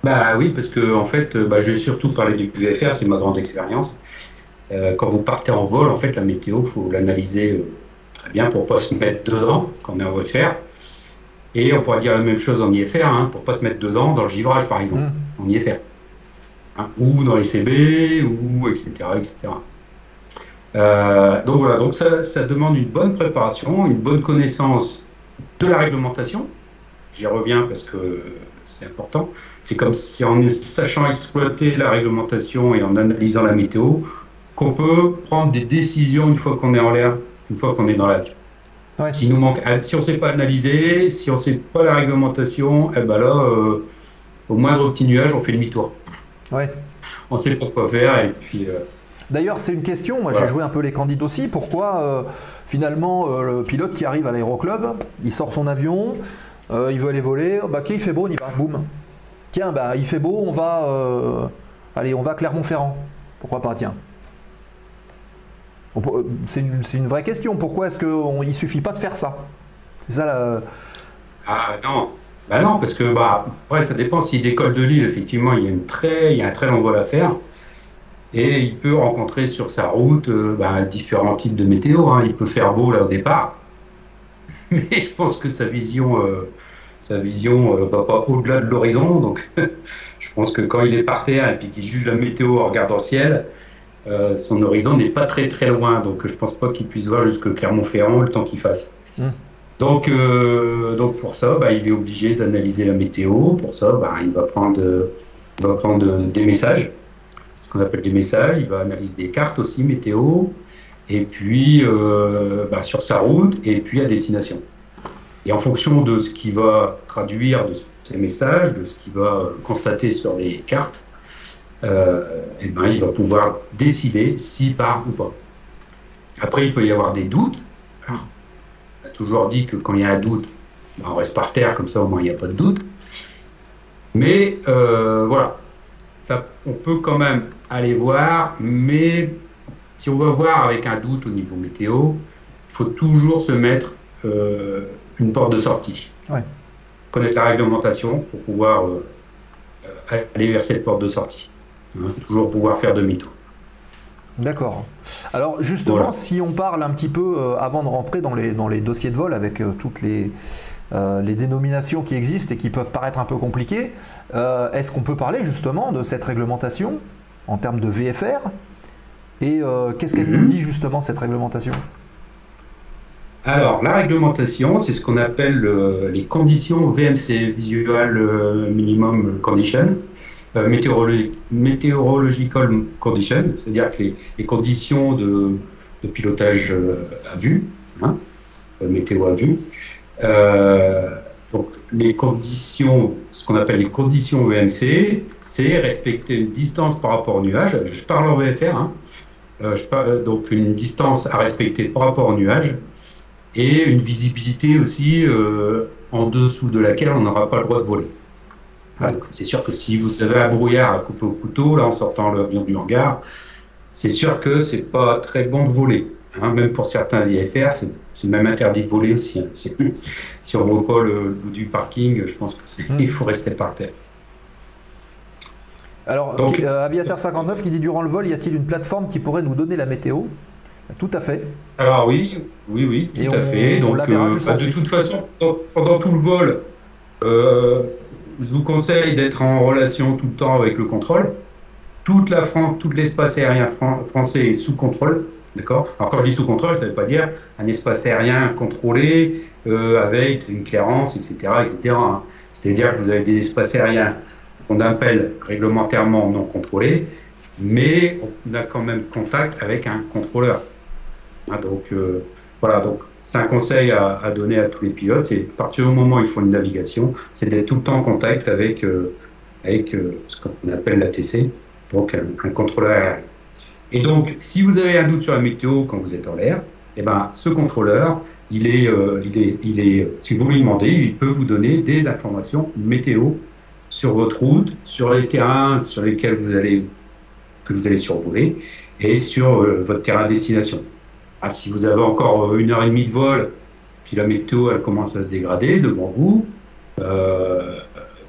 Bah oui, parce que en fait, je vais surtout parler du VFR, c'est ma grande expérience. Quand vous partez en vol, en fait, la météo, il faut l'analyser très bien pour ne pas se mettre dedans quand on est en VFR. Et on pourrait dire la même chose en IFR, pour ne pas se mettre dedans dans le givrage, par exemple, en IFR. Ou dans les CB, ou etc. etc. Donc voilà, donc ça demande une bonne préparation, une bonne connaissance de la réglementation. J'y reviens parce que c'est important. C'est comme si en sachant exploiter la réglementation et en analysant la météo, qu'on peut prendre des décisions une fois qu'on est en l'air, une fois qu'on est dans l'avion. Ouais. Si on ne sait pas analyser, si on ne sait pas la réglementation, et ben là, au moindre petit nuage, on fait demi-tour. Ouais. On ne sait pas quoi faire et puis... D'ailleurs, c'est une question, moi j'ai joué un peu les candidats aussi, pourquoi finalement le pilote qui arrive à l'aéroclub, il sort son avion, il veut aller voler, ok, il fait beau, on y va, boum. Tiens, il fait beau, on va à Clermont-Ferrand. Pourquoi pas, tiens. C'est une vraie question, pourquoi est-ce qu'il ne suffit pas de faire ça? C'est ça la... Ah non, non, parce que après ça dépend, s'il décolle de Lille, effectivement, il y a un très long vol à faire. Et il peut rencontrer sur sa route différents types de météo. Il peut faire beau là au départ, mais je pense que sa vision va pas au-delà de l'horizon. Donc, je pense que quand il est par terre et puis qu'il juge la météo en regardant le ciel, son horizon n'est pas très très loin. Donc, je pense pas qu'il puisse voir jusque Clermont-Ferrand le temps qu'il fasse. Donc pour ça, il est obligé d'analyser la météo. Pour ça, il va prendre des messages. Qu'on appelle des messages, il va analyser des cartes aussi, météo, et puis sur sa route, et puis à destination. Et en fonction de ce qu'il va traduire de ces messages, de ce qu'il va constater sur les cartes, il va pouvoir décider s'il part ou pas. Après, il peut y avoir des doutes. Alors, on a toujours dit que quand il y a un doute, on reste par terre, comme ça au moins il n'y a pas de doute. Mais voilà. On peut quand même aller voir, mais si on va voir avec un doute au niveau météo, il faut toujours se mettre une porte de sortie. Ouais. Connaître la réglementation pour pouvoir aller vers cette porte de sortie. Toujours pouvoir faire demi-tour. D'accord. Alors justement, voilà. Si on parle un petit peu, avant de rentrer dans les dossiers de vol avec toutes les dénominations qui existent et qui peuvent paraître un peu compliquées, est-ce qu'on peut parler justement de cette réglementation en termes de VFR et qu'est-ce qu'elle nous dit justement cette réglementation? Alors la réglementation, c'est ce qu'on appelle les conditions VMC, Visual Minimum Condition, Meteorological Condition, c'est-à-dire que les conditions de pilotage à vue, météo à vue. Donc les conditions, ce qu'on appelle les conditions VMC, c'est respecter une distance par rapport au nuage. Je parle en VFR, donc une distance à respecter par rapport au nuage et une visibilité aussi en dessous de laquelle on n'aura pas le droit de voler. C'est sûr que si vous avez un brouillard à couper au couteau, là en sortant l'avion du hangar, c'est sûr que c'est pas très bon de voler. Même pour certains IFR, c'est même interdit de voler aussi. Si on ne voit pas le bout du parking, je pense qu'il faut rester par terre. Alors, donc, Aviateur 59 qui dit durant le vol, y a-t-il une plateforme qui pourrait nous donner la météo? Tout à fait. Alors oui, tout à fait. Donc, de toute façon, pendant tout le vol, je vous conseille d'être en relation tout le temps avec le contrôle. Tout l'espace aérien français est sous contrôle. D'accord. Alors quand je dis sous contrôle, ça ne veut pas dire un espace aérien contrôlé avec une clairance, etc. etc. C'est-à-dire que vous avez des espaces aériens qu'on appelle réglementairement non contrôlés, mais on a quand même contact avec un contrôleur. Donc voilà, donc c'est un conseil à donner à tous les pilotes. C'est à partir du moment où ils font une navigation, c'est d'être tout le temps en contact avec ce qu'on appelle l'ATC, donc un contrôleur aérien. Et donc, si vous avez un doute sur la météo quand vous êtes en l'air, ce contrôleur, si vous lui demandez, il peut vous donner des informations météo sur votre route, sur les terrains sur lesquels que vous allez survoler, et sur votre terrain de destination. Ah, si vous avez encore 1h30 de vol, puis la météo elle commence à se dégrader devant vous,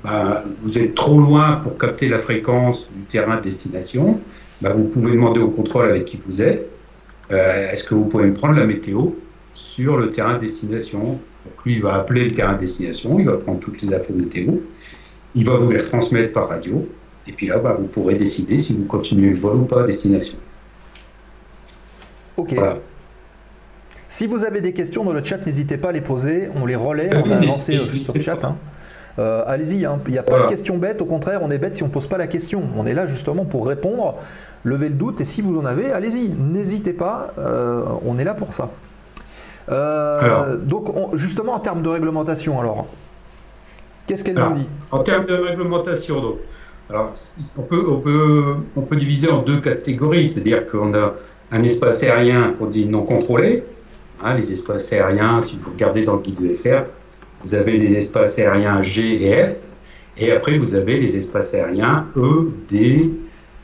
vous êtes trop loin pour capter la fréquence du terrain de destination, vous pouvez demander au contrôle avec qui vous êtes, est-ce que vous pouvez me prendre la météo sur le terrain de destination. Donc lui, il va appeler le terrain de destination, il va prendre toutes les infos météo, il va vous les retransmettre par radio, et puis là, vous pourrez décider si vous continuez le vol ou pas à destination. Ok. Voilà. Si vous avez des questions dans le chat, n'hésitez pas à les poser, on les relaie, on a lancé sur le chat. Hein. Allez-y, hein. Il n'y a pas de questions bêtes, au contraire, on est bête si on ne pose pas la question. On est là justement pour répondre, lever le doute, et si vous en avez, allez-y, n'hésitez pas, on est là pour ça. Donc, justement, en termes de réglementation, alors, qu'est-ce qu'elle nous dit? En termes de réglementation, donc, alors, on peut diviser en deux catégories, c'est-à-dire qu'on a un espace aérien qu'on dit non contrôlé. Hein, les espaces aériens, si vous regardez dans le guide VFR, vous avez les espaces aériens G et F, et après vous avez les espaces aériens E, D,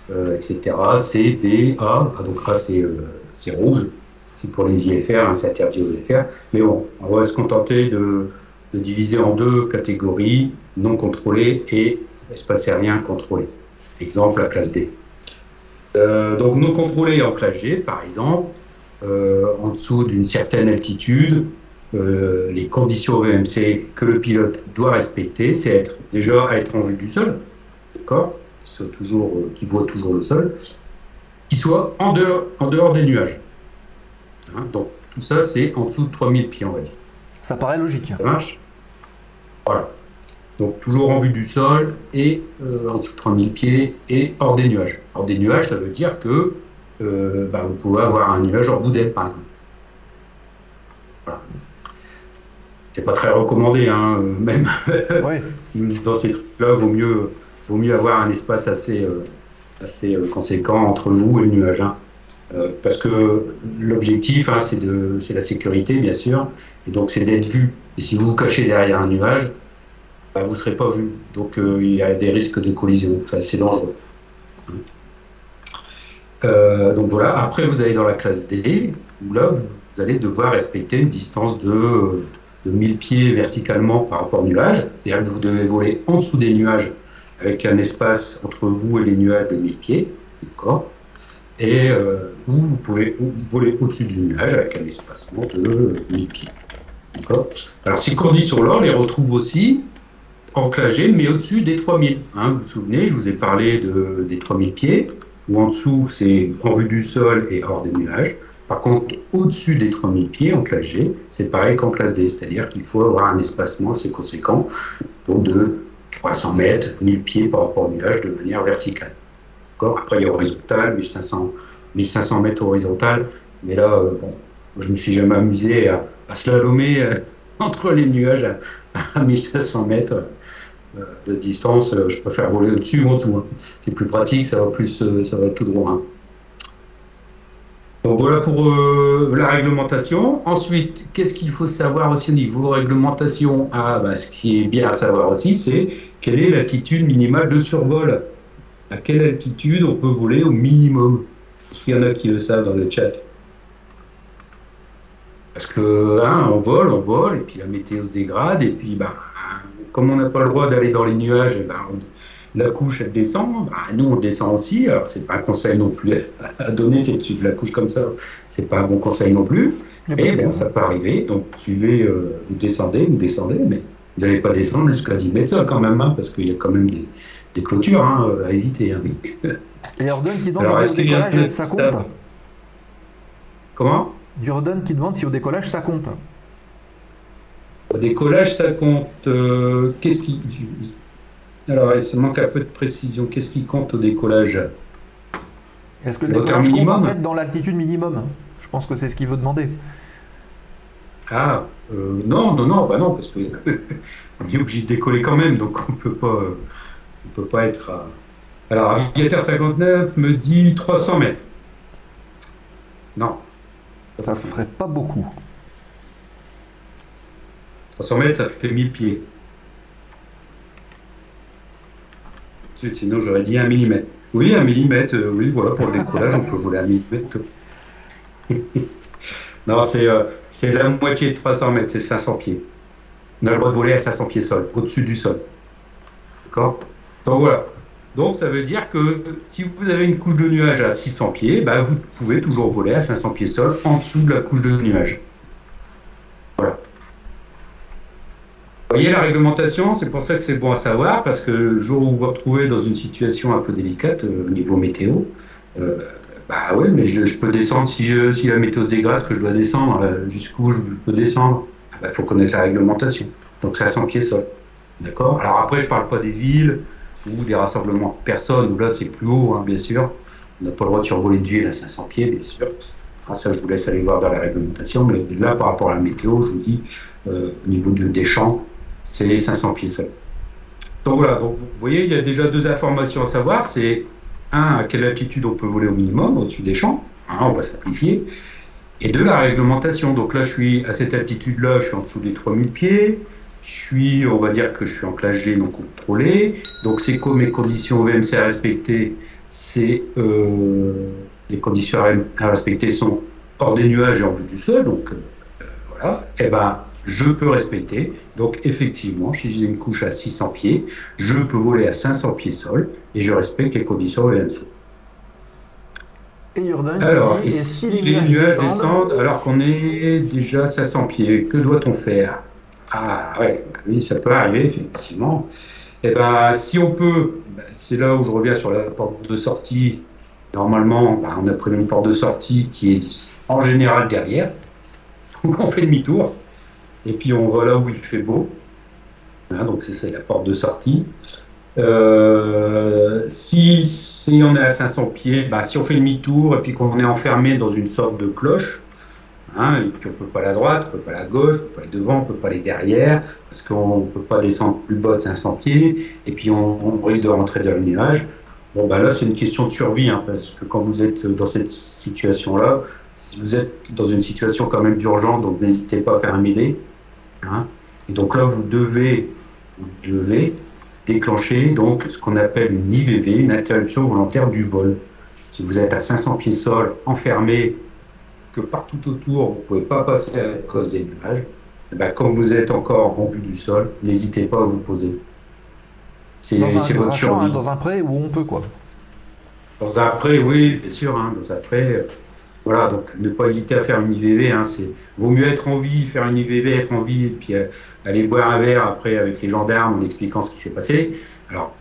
etc., C, B, A. Donc A, c'est rouge, c'est pour les IFR, hein, c'est interdit aux IFR. Mais bon, on va se contenter de diviser en deux catégories, non contrôlé et espace aérien contrôlé. Exemple, la classe D. Donc non contrôlé en classe G, par exemple, en dessous d'une certaine altitude, les conditions VMC que le pilote doit respecter, c'est déjà être en vue du sol, d'accord, qu'il voit toujours le sol, qu'il soit en dehors des nuages. Hein, donc tout ça, c'est en dessous de 3000 pieds, on va dire. Ça paraît logique. Ça marche? Voilà. Donc toujours en vue du sol et en dessous de 3000 pieds et hors des nuages. Hors des nuages, ça veut dire que vous pouvez avoir un nuage hors bout d'aile, par exemple. Voilà. C'est pas très recommandé, hein, même Ouais. dans ces trucs-là, vaut mieux avoir un espace assez conséquent entre vous et le nuage. Hein. Parce que l'objectif, hein, c'est la sécurité, bien sûr, et donc c'est d'être vu. Et si vous vous cachez derrière un nuage, vous ne serez pas vu. Donc il y a des risques de collision. C'est dangereux. Donc voilà. Après, vous allez dans la classe D, où là, vous allez devoir respecter une distance de 1000 pieds verticalement par rapport au nuage. C'est-à-dire que vous devez voler en dessous des nuages avec un espace entre vous et les nuages de 1000 pieds. D'accord. Et vous pouvez voler au-dessus du nuage avec un espacement de 1000 pieds. D'accord. Alors ces conditions-là, on les retrouve aussi en classe G, mais au-dessus des 3000. Hein, vous vous souvenez, je vous ai parlé des 3000 pieds, où en dessous, c'est en vue du sol et hors des nuages. Par contre, au-dessus des 3000 pieds, en classe G, c'est pareil qu'en classe D, c'est-à-dire qu'il faut avoir un espacement assez conséquent, donc de 300 mètres, 1000 pieds par rapport au nuage de manière verticale. Après, il y a horizontal, 1500 mètres horizontal, mais là, je ne me suis jamais amusé à slalomer entre les nuages à 1500 mètres de distance. Je préfère voler au-dessus ou en dessous. Hein. C'est plus pratique, ça va tout droit. Hein. Donc voilà pour la réglementation. Ensuite, qu'est-ce qu'il faut savoir aussi au niveau réglementation? Ce qui est bien à savoir aussi, c'est quelle est l'altitude minimale de survol. À quelle altitude on peut voler au minimum? Est-ce qu'il y en a qui le savent dans le chat? Parce que on vole, et puis la météo se dégrade, et puis comme on n'a pas le droit d'aller dans les nuages, la couche elle descend, nous on descend aussi. Alors c'est pas un conseil non plus à donner, c'est de suivre la couche comme ça, c'est pas un bon conseil non plus. Et bon, ça peut arriver, donc suivez, vous descendez, mais vous n'allez pas descendre jusqu'à 10 mètres sol quand même, hein, parce qu'il y a quand même des clôtures à éviter. Hein. Et Jordan qui demande si au décollage ça compte. Comment? Jordan qui demande si au décollage ça compte. Au décollage ça compte. Qu'est-ce qui... Alors ça manque un peu de précision. Qu'est-ce qui compte au décollage? Est-ce que le décollage compte en fait dans l'altitude minimum? Je pense que c'est ce qu'il veut demander. Non, parce que on est obligé de décoller quand même, donc on peut pas être à... Alors Aviateur 59 me dit 300 mètres. Non. Ça ferait pas beaucoup. 300 mètres, ça fait 1000 pieds. Sinon, j'aurais dit 1 mm. Oui, 1 mm, oui, voilà, pour le décollage, on peut voler 1 mm. Non, c'est la moitié de 300 mètres, c'est 500 pieds. On a le droit de voler à 500 pieds sol, au-dessus du sol. D'accord? Donc voilà. Donc ça veut dire que si vous avez une couche de nuages à 600 pieds, bah, vous pouvez toujours voler à 500 pieds sol en dessous de la couche de nuages. Voilà. Vous voyez la réglementation, c'est pour ça que c'est bon à savoir, parce que le jour où vous vous retrouvez dans une situation un peu délicate au niveau météo, bah ouais, mais je peux descendre si la météo se dégrade, que je dois descendre, jusqu'où je peux descendre, il faut connaître la réglementation. Donc c'est à 100 pieds sol. D'accord? Alors après, je ne parle pas des villes ou des rassemblements de personnes, où là c'est plus haut, hein, bien sûr. On n'a pas le droit de survoler de ville à 500 pieds, bien sûr. Ça, je vous laisse aller voir dans la réglementation, mais là, par rapport à la météo, je vous dis, au niveau des champs, c'est les 500 pieds seuls. Donc voilà, donc, vous voyez, il y a déjà 2 informations à savoir. C'est 1, à quelle altitude on peut voler au minimum, au-dessus des champs. Hein, on va simplifier. Et 2, la réglementation. Donc là, je suis à cette altitude-là, je suis en dessous des 3000 pieds. On va dire que je suis en classe G non contrôlée. Donc c'est quoi mes conditions OMC à respecter? C'est les conditions à respecter sont hors des nuages et en vue du sol. Donc voilà, et ben je peux respecter. Donc effectivement, si j'ai une couche à 600 pieds, je peux voler à 500 pieds sol et je respecte les conditions OMC. Et Jordan, alors, et si les nuages descendent alors qu'on est déjà à 500 pieds, que doit-on faire? Ah ouais, oui, ça peut arriver, effectivement. Et ben, si on peut, c'est là où je reviens sur la porte de sortie. Normalement, on a prévu une porte de sortie qui est en général derrière. Donc on fait demi-tour. Et puis on va là où il fait beau. Hein, donc c'est la porte de sortie. Si on est à 500 pieds, si on fait demi-tour et puis qu'on est enfermé dans une sorte de cloche, hein, et puis on ne peut pas aller à droite, on ne peut pas aller à gauche, on ne peut pas aller devant, on ne peut pas aller derrière, parce qu'on ne peut pas descendre plus bas de 500 pieds, et puis on risque de rentrer dans le nuage. Bon, là, c'est une question de survie, hein, parce que quand vous êtes dans cette situation-là, si vous êtes dans une situation quand même d'urgence, donc n'hésitez pas à faire un mêlée. Hein, et donc là, vous devez déclencher donc ce qu'on appelle une IVV, une interruption volontaire du vol. Si vous êtes à 500 pieds sol, enfermé, que partout autour, vous ne pouvez pas passer à cause des nuages, quand vous êtes encore en vue du sol, n'hésitez pas à vous poser. C'est votre survie. Dans un pré où on peut, quoi. Dans un pré, oui, bien sûr. Hein, dans un pré, voilà, donc ne pas hésiter à faire une IVV. Hein, vaut mieux être en vie, faire une IVV, être en vie, et puis aller boire un verre après avec les gendarmes en expliquant ce qui s'est passé. Alors,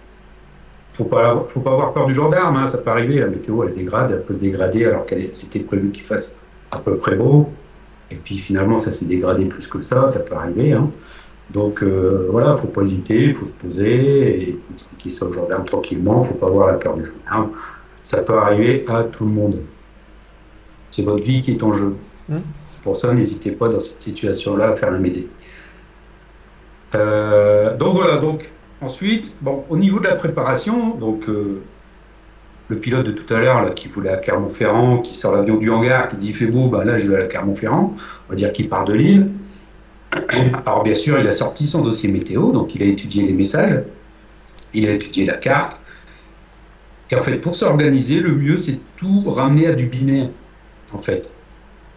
faut pas avoir peur du gendarme, hein, ça peut arriver, la météo elle se dégrade, elle peut se dégrader alors c'était prévu qu'il fasse à peu près beau, et puis finalement ça s'est dégradé plus que ça peut arriver. Hein. Donc voilà, faut pas hésiter, il faut se poser et expliquer ça aux gendarmes tranquillement, faut pas avoir la peur du gendarme, ça peut arriver à tout le monde. C'est votre vie qui est en jeu. C'est pour ça, n'hésitez pas dans cette situation-là à faire un mêlée. Donc voilà, donc ensuite, au niveau de la préparation, donc le pilote de tout à l'heure qui voulait à Clermont-Ferrand, qui sort l'avion du hangar, qui dit il fait beau, là je vais à Clermont-Ferrand, on va dire qu'il part de Lille. Alors bien sûr, il a sorti son dossier météo, donc il a étudié les messages, il a étudié la carte. Et en fait, pour s'organiser, le mieux c'est tout ramener à du binaire, en fait.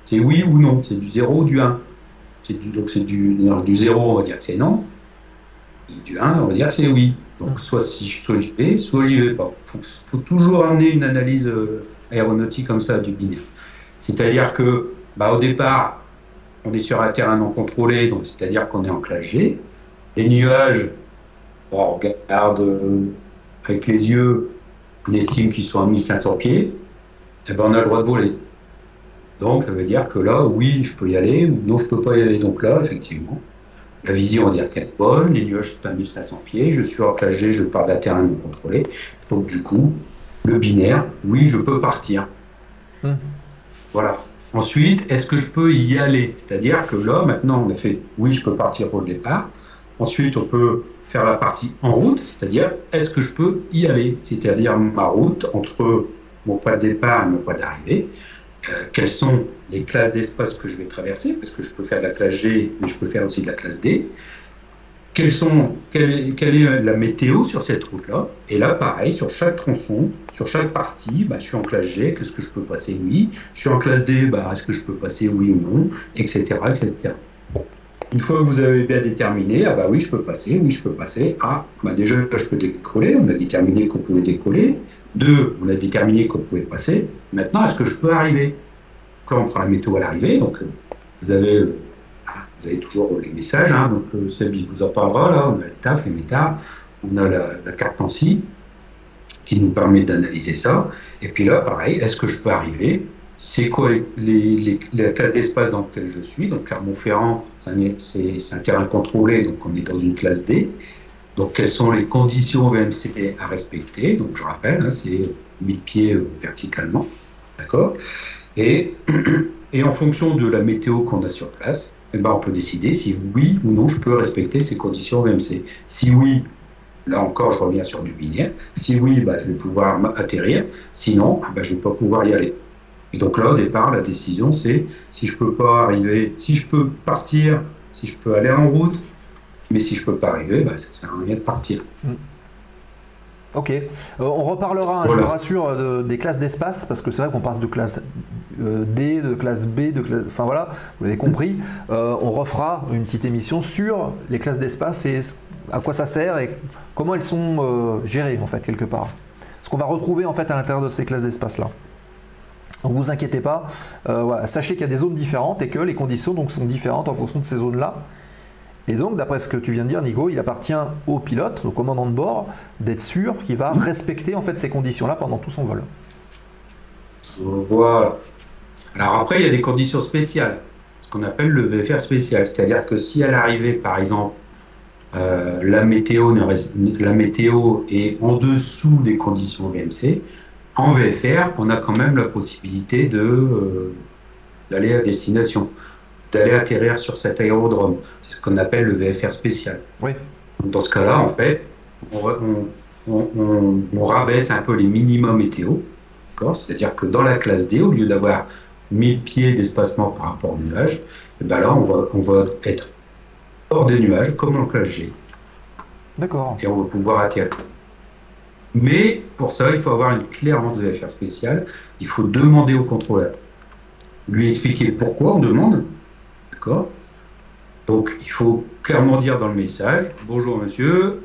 C'est oui ou non, c'est du 0 ou du 1. Donc c'est du 0, on va dire que c'est non. Et du 1, on va dire que c'est oui. Donc soit j'y vais, soit j'y vais pas. Faut toujours amener une analyse aéronautique comme ça du binaire. C'est-à-dire que au départ, on est sur un terrain non contrôlé, donc c'est-à-dire qu'on est en classe G. Les nuages, on regarde avec les yeux, on estime qu'ils sont à 1500 pieds, et on a le droit de voler. Donc ça veut dire que là, oui, je peux y aller, ou non, je peux pas y aller. Donc là, effectivement, la vision, on va dire qu'elle est bonne, les nuages sont à 1500 pieds, je suis en classe G, je pars d'un terrain non contrôlé. Donc du coup, le binaire, oui, je peux partir. Voilà. Ensuite, est-ce que je peux y aller? C'est-à-dire que là, maintenant, on a fait, oui, je peux partir pour le départ. Ensuite, on peut faire la partie en route, c'est-à-dire, est-ce que je peux y aller? C'est-à-dire ma route entre mon point de départ et mon point d'arrivée. Quelles sont les classes d'espace que je vais traverser, parce que je peux faire de la classe G, mais je peux faire aussi de la classe D. quelle est la météo sur cette route-là. Et là, pareil, sur chaque tronçon, sur chaque partie, bah, je suis en classe G, qu'est-ce que je peux passer? Oui. Je suis en classe D, bah, est-ce que je peux passer oui ou non, etc., etc. Une fois que vous avez bien déterminé, ah bah oui, je peux passer, oui, je peux passer. Ah, bah déjà, je peux décoller, on a déterminé qu'on pouvait décoller. 2, on a déterminé qu'on pouvait passer. Maintenant, est-ce que je peux arriver? Quand on prend la météo à l'arrivée, donc vous avez toujours les messages, hein, donc Seb vous en parlera, là, on a le TAF, les métas, on a la carte ANSI qui nous permet d'analyser ça. Et puis là, pareil, est-ce que je peux arriver? C'est quoi la classe d'espace dans laquelle je suis? Donc Clermont-Ferrand, c'est un terrain contrôlé, donc on est dans une classe D. Donc quelles sont les conditions VMC à respecter? Donc je rappelle, hein, c'est 1000 pieds verticalement, d'accord? Et en fonction de la météo qu'on a sur place, eh ben, on peut décider si oui ou non je peux respecter ces conditions VMC. Si oui, là encore je reviens sur du binaire. Si oui, bah, je vais pouvoir atterrir. Sinon, bah, je ne vais pas pouvoir y aller. Et donc là, au départ, la décision, c'est si je peux pas arriver, si je peux partir, si je peux aller en route, mais si je peux pas arriver, bah, ça sert à rien de partir. Ok, on reparlera, hein, voilà. Je vous rassure, des classes d'espace, parce que c'est vrai qu'on passe de classe D, de classe B, enfin voilà, vous l'avez compris. On refera une petite émission sur les classes d'espace et à quoi ça sert et comment elles sont gérées en fait quelque part. Ce qu'on va retrouver en fait à l'intérieur de ces classes d'espace là. Donc vous inquiétez pas, voilà, sachez qu'il y a des zones différentes et que les conditions donc sont différentes en fonction de ces zones là. Et donc, d'après ce que tu viens de dire, Nico, il appartient au pilote, au commandant de bord, d'être sûr qu'il va respecter en fait ces conditions-là pendant tout son vol. Voilà. Alors après, il y a des conditions spéciales, ce qu'on appelle le VFR spécial. C'est-à-dire que si à l'arrivée, par exemple, la météo est en dessous des conditions VMC, en VFR, on a quand même la possibilité d'aller à destination, d'aller atterrir sur cet aérodrome. C'est ce qu'on appelle le VFR spécial. Oui. Dans ce cas-là, en fait, on rabaisse un peu les minimums météo. C'est-à-dire que dans la classe D, au lieu d'avoir 1000 pieds d'espacement par rapport au nuage, et ben là, on va être hors des nuages, comme en classe G. D'accord. Et on va pouvoir atterrir. Mais pour ça, il faut avoir une clairance de VFR spécial. Il faut demander au contrôleur. Lui expliquer pourquoi on demande. D'accord. Donc, il faut clairement dire dans le message, bonjour monsieur,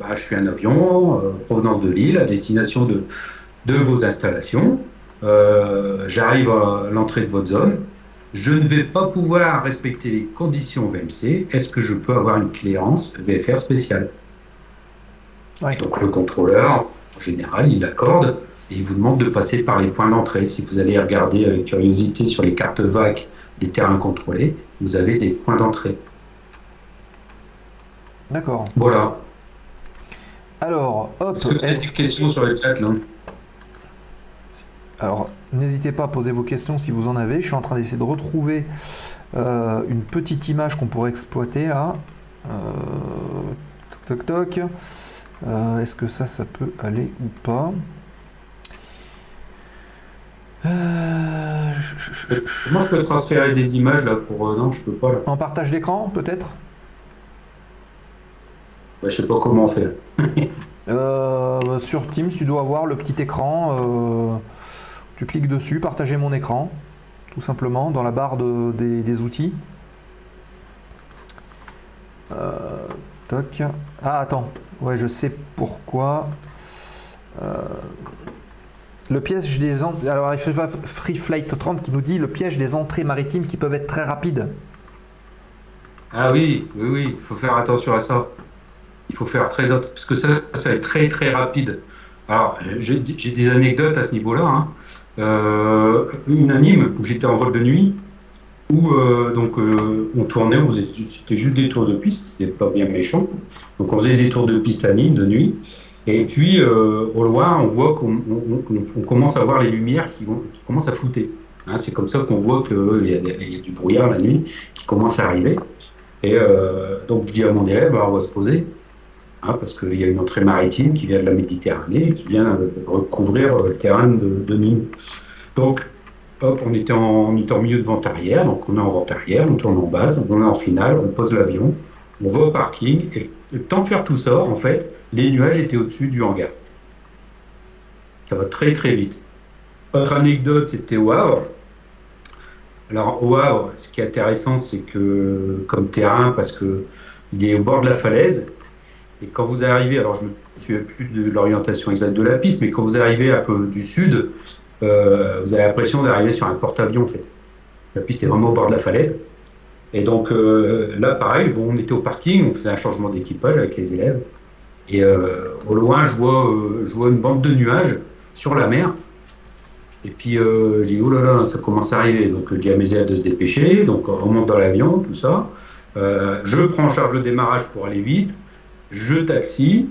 je suis un avion, provenance de Lille, à destination de vos installations. J'arrive à l'entrée de votre zone. Je ne vais pas pouvoir respecter les conditions VMC. Est-ce que je peux avoir une clairance VFR spéciale? Ouais. Donc, le contrôleur, en général, il accorde et il vous demande de passer par les points d'entrée. Si vous allez regarder avec curiosité sur les cartes VAC des terrains contrôlés, vous avez des points d'entrée. D'accord. Voilà. Alors, hop. Est-ce que c'est des questions sur le chat là? Alors, n'hésitez pas à poser vos questions si vous en avez. Je suis en train d'essayer de retrouver une petite image qu'on pourrait exploiter là. Toc toc toc. Est-ce que ça peut aller ou pas? Moi, je peux transférer des images là pour. Non, je peux pas là. En partage d'écran, peut-être? Je sais pas comment on fait. Sur Teams, tu dois avoir le petit écran. Tu cliques dessus, partager mon écran, tout simplement, dans la barre des outils. Toc. Ah, attends. Ouais, je sais pourquoi. Le piège des entrées. Alors, il y a Free Flight 30 qui nous dit le piège des entrées maritimes qui peuvent être très rapides. Ah oui, il faut faire attention à ça. Il faut faire très attention, parce que ça va être très très rapide. Alors, j'ai des anecdotes à ce niveau-là. Hein. Une anime où j'étais en vol de nuit, où on tournait, c'était juste des tours de piste, c'était pas bien méchant. Donc on faisait des tours de piste à Nîmes de nuit. Et puis, au loin, on voit qu'on commence à voir les lumières qui commencent à flouter. Hein, c'est comme ça qu'on voit qu'il y a du brouillard la nuit qui commence à arriver. Et donc, je dis à mon élève, on va se poser, hein, parce qu'il y a une entrée maritime qui vient de la Méditerranée et qui vient recouvrir le terrain de Nîmes. Donc, hop, on était en milieu de vent arrière, donc on est en vent arrière, on tourne en base, on est en finale, on pose l'avion, on va au parking, et le temps de faire tout ça, en fait, les nuages étaient au-dessus du hangar. Ça va très très vite. Autre anecdote, c'était au Havre. Alors au Havre, ce qui est intéressant, c'est que comme terrain, parce que il est au bord de la falaise, et quand vous arrivez, alors je ne me souviens plus de l'orientation exacte de la piste, mais quand vous arrivez un peu du sud, vous avez l'impression d'arriver sur un porte-avions en fait. La piste est vraiment au bord de la falaise. Et donc là, pareil, bon, on était au parking, on faisait un changement d'équipage avec les élèves, et au loin, je vois une bande de nuages sur la mer. Et puis j'ai dit, oh là là, ça commence à arriver. Donc je dis à mes élèves de se dépêcher. Donc on monte dans l'avion, tout ça. Je prends en charge le démarrage pour aller vite. Je taxi.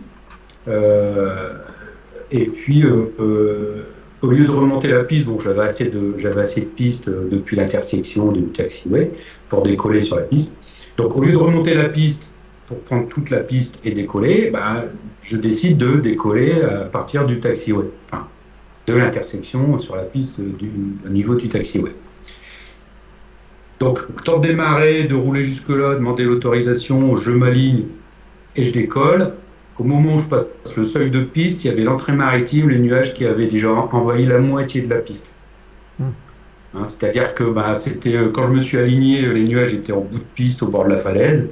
Et puis au lieu de remonter la piste, bon, j'avais assez de pistes depuis l'intersection du taxiway pour décoller sur la piste. Donc au lieu de remonter la piste pour prendre toute la piste et décoller, bah, je décide de décoller à partir du taxiway. Enfin, de l'intersection sur la piste au niveau du taxiway. Donc, temps de démarrer, de rouler jusque-là, demander l'autorisation, je m'aligne et je décolle. Au moment où je passe le seuil de piste, il y avait l'entrée maritime, les nuages qui avaient déjà envahi la moitié de la piste. Hein, c'est-à-dire que bah, quand je me suis aligné, les nuages étaient en bout de piste au bord de la falaise.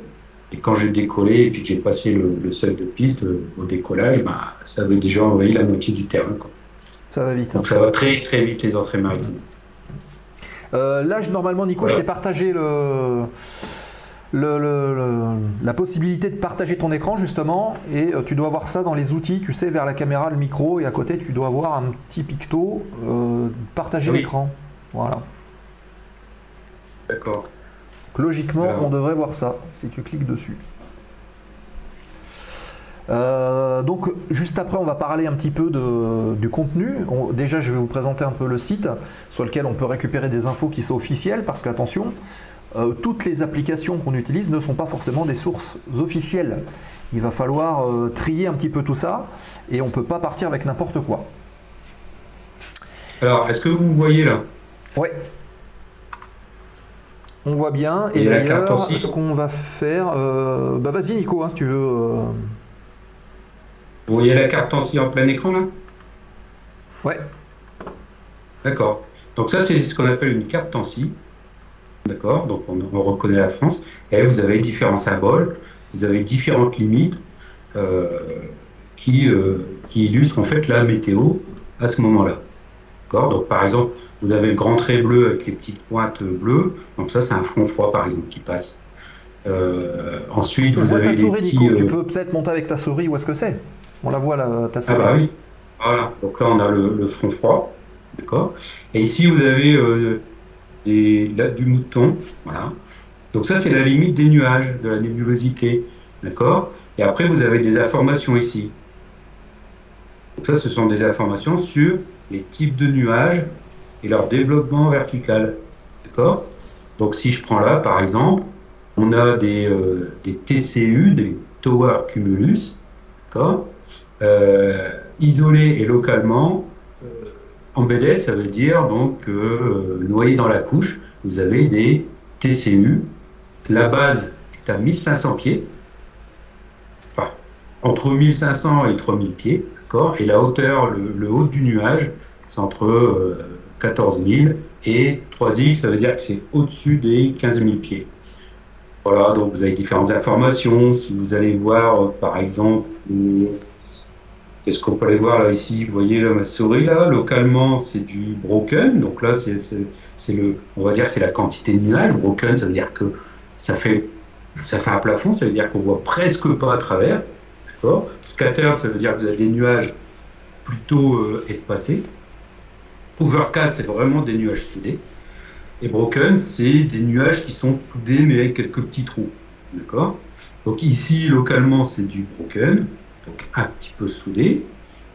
Et quand j'ai décollé et puis que j'ai passé le seuil de piste au décollage, bah, ça avait déjà envahi la moitié du terrain, quoi. Ça va vite. Donc ça va très très vite les entrées maritimes. Là, normalement, Nico, voilà. Je t'ai partagé la possibilité de partager ton écran, justement, et tu dois voir ça dans les outils, tu sais, vers la caméra, le micro, et à côté, tu dois avoir un petit picto, partager l'écran. Voilà. D'accord. Donc, logiquement, on devrait voir ça, si tu cliques dessus. Donc juste après on va parler un petit peu du contenu. Déjà je vais vous présenter un peu le site sur lequel on peut récupérer des infos qui sont officielles, parce qu'attention, toutes les applications qu'on utilise ne sont pas forcément des sources officielles. Il va falloir trier un petit peu tout ça et on ne peut pas partir avec n'importe quoi. Alors est-ce que vous voyez là? Ouais. On voit bien, et d'ailleurs ce qu'on va faire, bah vas-y Nico, hein, si tu veux. Vous voyez la carte ANSI en plein écran là? Ouais. D'accord. Donc ça c'est ce qu'on appelle une carte ANSI. D'accord. Donc on reconnaît la France. Et vous avez différents symboles, vous avez différentes limites qui illustrent en fait la météo à ce moment-là. D'accord. Donc par exemple, vous avez le grand trait bleu avec les petites pointes bleues. Donc ça c'est un front froid par exemple qui passe. Ensuite, vous avez ta souris, des petits, Nico. Tu peux peut-être monter avec ta souris, où est-ce que c'est? On la voit là, ta souris. Ah bah oui. Voilà. Donc là, on a le front froid. D'accord. Et ici, vous avez du mouton. Voilà. Donc ça, c'est la limite des nuages, de la nébulosité. D'accord. Et après, vous avez des informations ici. Donc ça, ce sont des informations sur les types de nuages et leur développement vertical. D'accord. Donc si je prends là, par exemple, on a des TCU, des Tower Cumulus, d'accord, isolés et localement embedded, ça veut dire donc noyés dans la couche. Vous avez des TCU. La base est à 1500 pieds, enfin entre 1500 et 3000 pieds, d'accord, et la hauteur, le haut du nuage, c'est entre 14 000 et 3X, ça veut dire que c'est au-dessus des 15 000 pieds. Voilà, donc vous avez différentes informations. Si vous allez voir, par exemple, qu'est-ce qu'on peut aller voir là ici? Vous voyez là, ma souris là, localement c'est du broken, donc là on va dire c'est la quantité de nuages. Broken, ça veut dire que ça fait un plafond, ça veut dire qu'on voit presque pas à travers. D'accord. Scattered, ça veut dire que vous avez des nuages plutôt espacés. Overcast, c'est vraiment des nuages soudés. Et broken, c'est des nuages qui sont soudés mais avec quelques petits trous. D'accord. Donc ici, localement, c'est du broken, donc un petit peu soudé.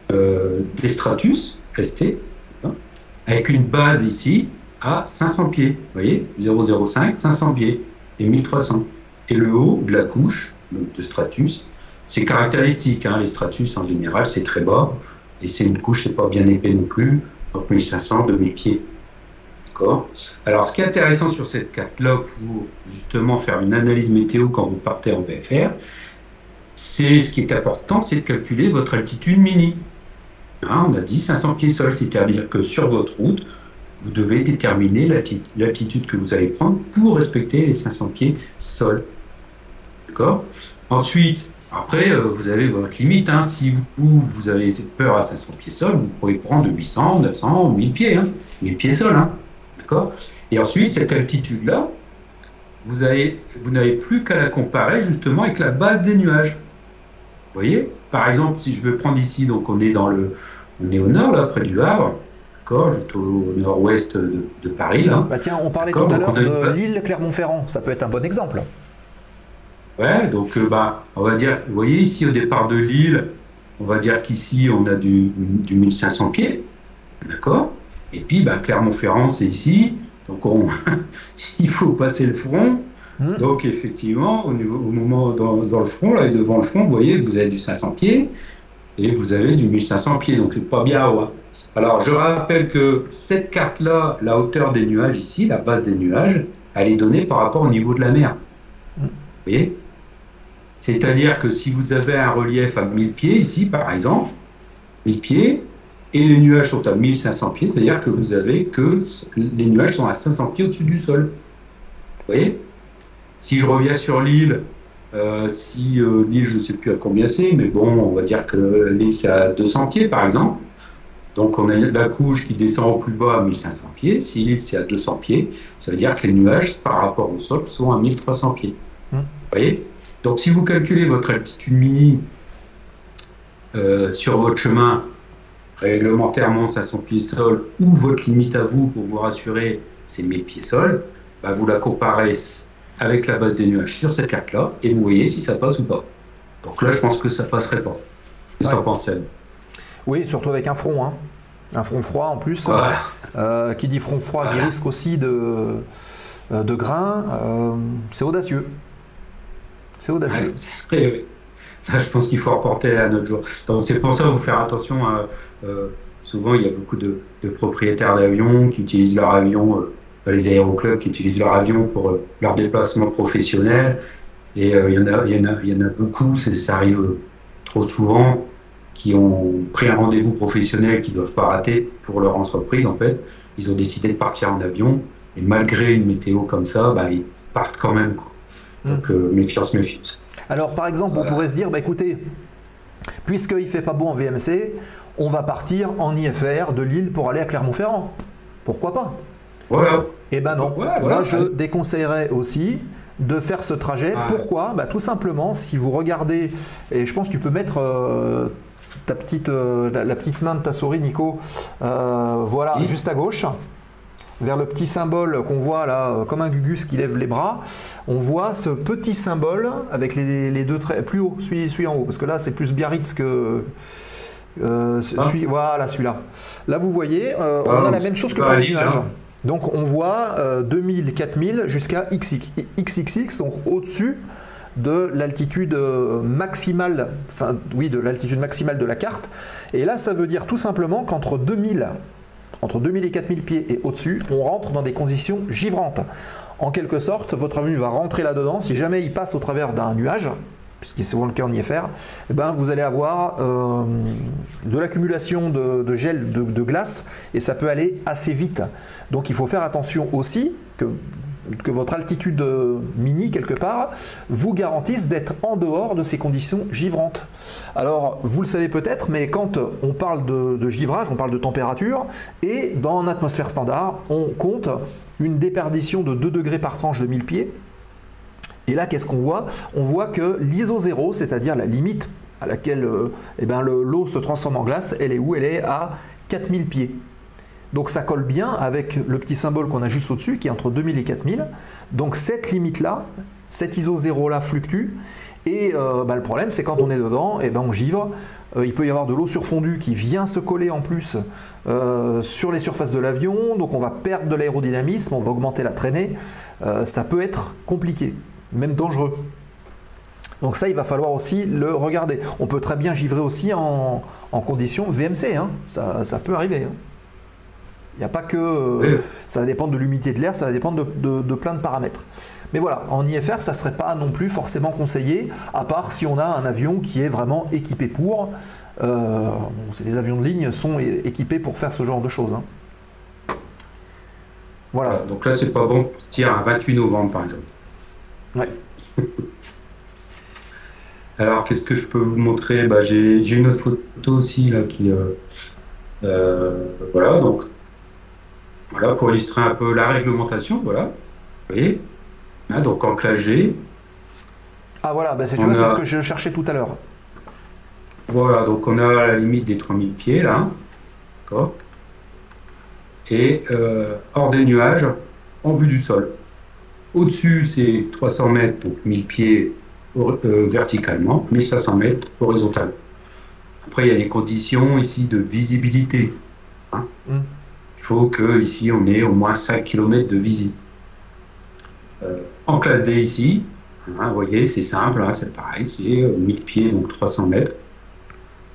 Des stratus, ST, hein, avec une base ici à 500 pieds. Vous voyez, 0,05, 500 pieds et 1300. Et le haut de la couche, donc de stratus, c'est caractéristique. Hein, les stratus, en général, c'est très bas. Et c'est une couche, c'est pas bien épais non plus. Donc 1500, 2000 pieds. D'accord. Alors, ce qui est intéressant sur cette carte-là, pour justement faire une analyse météo quand vous partez en VFR, c'est ce qui est important, c'est de calculer votre altitude mini. Hein, on a dit 500 pieds sol, c'est-à-dire que sur votre route, vous devez déterminer l'altitude que vous allez prendre pour respecter les 500 pieds sol. D'accord. Ensuite, après, vous avez votre limite. Hein. Si vous avez peur à 500 pieds sol, vous pouvez prendre 800, 900, 1000 pieds. Hein. 1000 pieds sol. Hein. D'accord. Et ensuite, cette altitude-là, vous n'avez plus qu'à la comparer justement avec la base des nuages. Vous voyez? Par exemple, si je veux prendre ici, donc on est au nord, là, près du Havre, d'accord, juste au nord-ouest de Paris. Là. Bah tiens, on parlait tout à l'heure de l'île Clermont-Ferrand. Ça peut être un bon exemple. Ouais, donc on va dire, vous voyez ici au départ de l'île, on va dire qu'ici on a du 1500 pieds, d'accord. Et puis Clermont-Ferrand c'est ici, donc il faut passer le front. Donc effectivement, au moment dans le front, là, et devant le front, vous voyez, vous avez du 500 pieds et vous avez du 1500 pieds, donc c'est pas bien haut. Hein. Alors je rappelle que cette carte-là, la hauteur des nuages ici, la base des nuages, elle est donnée par rapport au niveau de la mer. Vous voyez? C'est-à-dire que si vous avez un relief à 1000 pieds, ici par exemple, 1000 pieds, et les nuages sont à 1500 pieds, c'est-à-dire que vous avez que les nuages sont à 500 pieds au-dessus du sol. Vous voyez? Si je reviens sur l'île, l'île, je ne sais plus à combien c'est, mais bon, on va dire que l'île c'est à 200 pieds par exemple. Donc on a la couche qui descend au plus bas à 1500 pieds. Si l'île c'est à 200 pieds, ça veut dire que les nuages par rapport au sol sont à 1300 pieds. Vous voyez? Donc si vous calculez votre altitude mini sur votre chemin, réglementairement 500 pieds sol, ou votre limite à vous pour vous rassurer, c'est 1000 pieds sol, vous la comparez avec la base des nuages sur cette carte-là, et vous voyez si ça passe ou pas. Donc là, je pense que ça passerait pas. Qu'est-ce que t'en penses, Yann? Oui, surtout avec un front. Hein. Un front froid en plus. Voilà. Qui dit front froid, qui risque aussi de grains. C'est audacieux. C'est audacieux. Ouais, là, je pense qu'il faut reporter à notre jour. Donc c'est pour ça qu'il faut faire attention. Souvent, il y a beaucoup de propriétaires d'avions qui utilisent leur avion, les aéroclubs qui utilisent leur avion pour leur déplacement professionnel. Et il y en a beaucoup, ça arrive trop souvent, qui ont pris un rendez-vous professionnel qu'ils ne doivent pas rater pour leur entreprise. En fait, ils ont décidé de partir en avion. Et malgré une météo comme ça, ils partent quand même. Quoi. Donc méfiance. Alors par exemple, on pourrait se dire, écoutez, puisqu'il ne fait pas beau en VMC, on va partir en IFR de Lille pour aller à Clermont-Ferrand. Pourquoi pas? Voilà. Eh ben non. Moi, je déconseillerais aussi de faire ce trajet. Pourquoi? Tout simplement, si vous regardez, et je pense que tu peux mettre la petite main de ta souris, Nico, voilà, juste à gauche, vers le petit symbole qu'on voit là, comme un gugus qui lève les bras, on voit ce petit symbole avec les deux traits, plus haut, celui en haut, parce que là c'est plus Biarritz que... voilà, celui-là. Là vous voyez, on a la même chose que pour les nuages. Donc on voit 2000, 4000 jusqu'à XXX, donc au-dessus de l'altitude maximale, de l'altitude maximale de la carte. Et là ça veut dire tout simplement qu'entre 2000 et 4000 pieds et au-dessus, on rentre dans des conditions givrantes. En quelque sorte, votre avion va rentrer là-dedans. Si jamais il passe au travers d'un nuage, ce qui est souvent le cas en IFR, vous allez avoir de l'accumulation de gel, de glace, et ça peut aller assez vite. Donc il faut faire attention aussi que votre altitude mini, quelque part, vous garantisse d'être en dehors de ces conditions givrantes. Alors, vous le savez peut-être, mais quand on parle de givrage, on parle de température, et dans l'atmosphère standard, on compte une déperdition de 2 degrés par tranche de 1000 pieds. Et là, qu'est-ce qu'on voit? On voit que l'ISO 0, c'est-à-dire la limite à laquelle l'eau se transforme en glace, elle est où? Elle est à 4000 pieds. Donc ça colle bien avec le petit symbole qu'on a juste au-dessus, qui est entre 2000 et 4000. Donc cette limite-là, cette ISO 0-là fluctue. Et le problème, c'est quand on est dedans, on givre. Il peut y avoir de l'eau surfondue qui vient se coller en plus sur les surfaces de l'avion. Donc on va perdre de l'aérodynamisme, on va augmenter la traînée. Ça peut être compliqué, même dangereux. Donc ça, il va falloir aussi le regarder. On peut très bien givrer aussi en conditions VMC. Hein. Ça peut arriver. Hein. Il n'y a pas que... ça va dépendre de l'humidité de l'air, ça va dépendre de plein de paramètres. Mais voilà, en IFR, ça ne serait pas non plus forcément conseillé, à part si on a un avion qui est vraiment équipé pour. Les avions de ligne sont équipés pour faire ce genre de choses. Hein. Voilà. Donc là, c'est pas bon pour partir un 28 novembre, par exemple. Ouais. Alors, qu'est-ce que je peux vous montrer? J'ai une autre photo aussi, là, qui... voilà, donc... Voilà, pour illustrer un peu la réglementation, voilà. Vous voyez, hein, donc en classe G. Ah voilà, c'est ce que je cherchais tout à l'heure. Voilà, donc on a la limite des 3000 pieds, là. D'accord. Et hors des nuages, en vue du sol. Au-dessus, c'est 300 mètres, donc 1000 pieds verticalement, 1500 mètres horizontalement. Après, il y a des conditions ici de visibilité. Hein. Il faut que ici on ait au moins 5 km de visible. En classe D ici, hein, vous voyez, c'est simple, hein, c'est pareil, c'est 1000 pieds, donc 300 mètres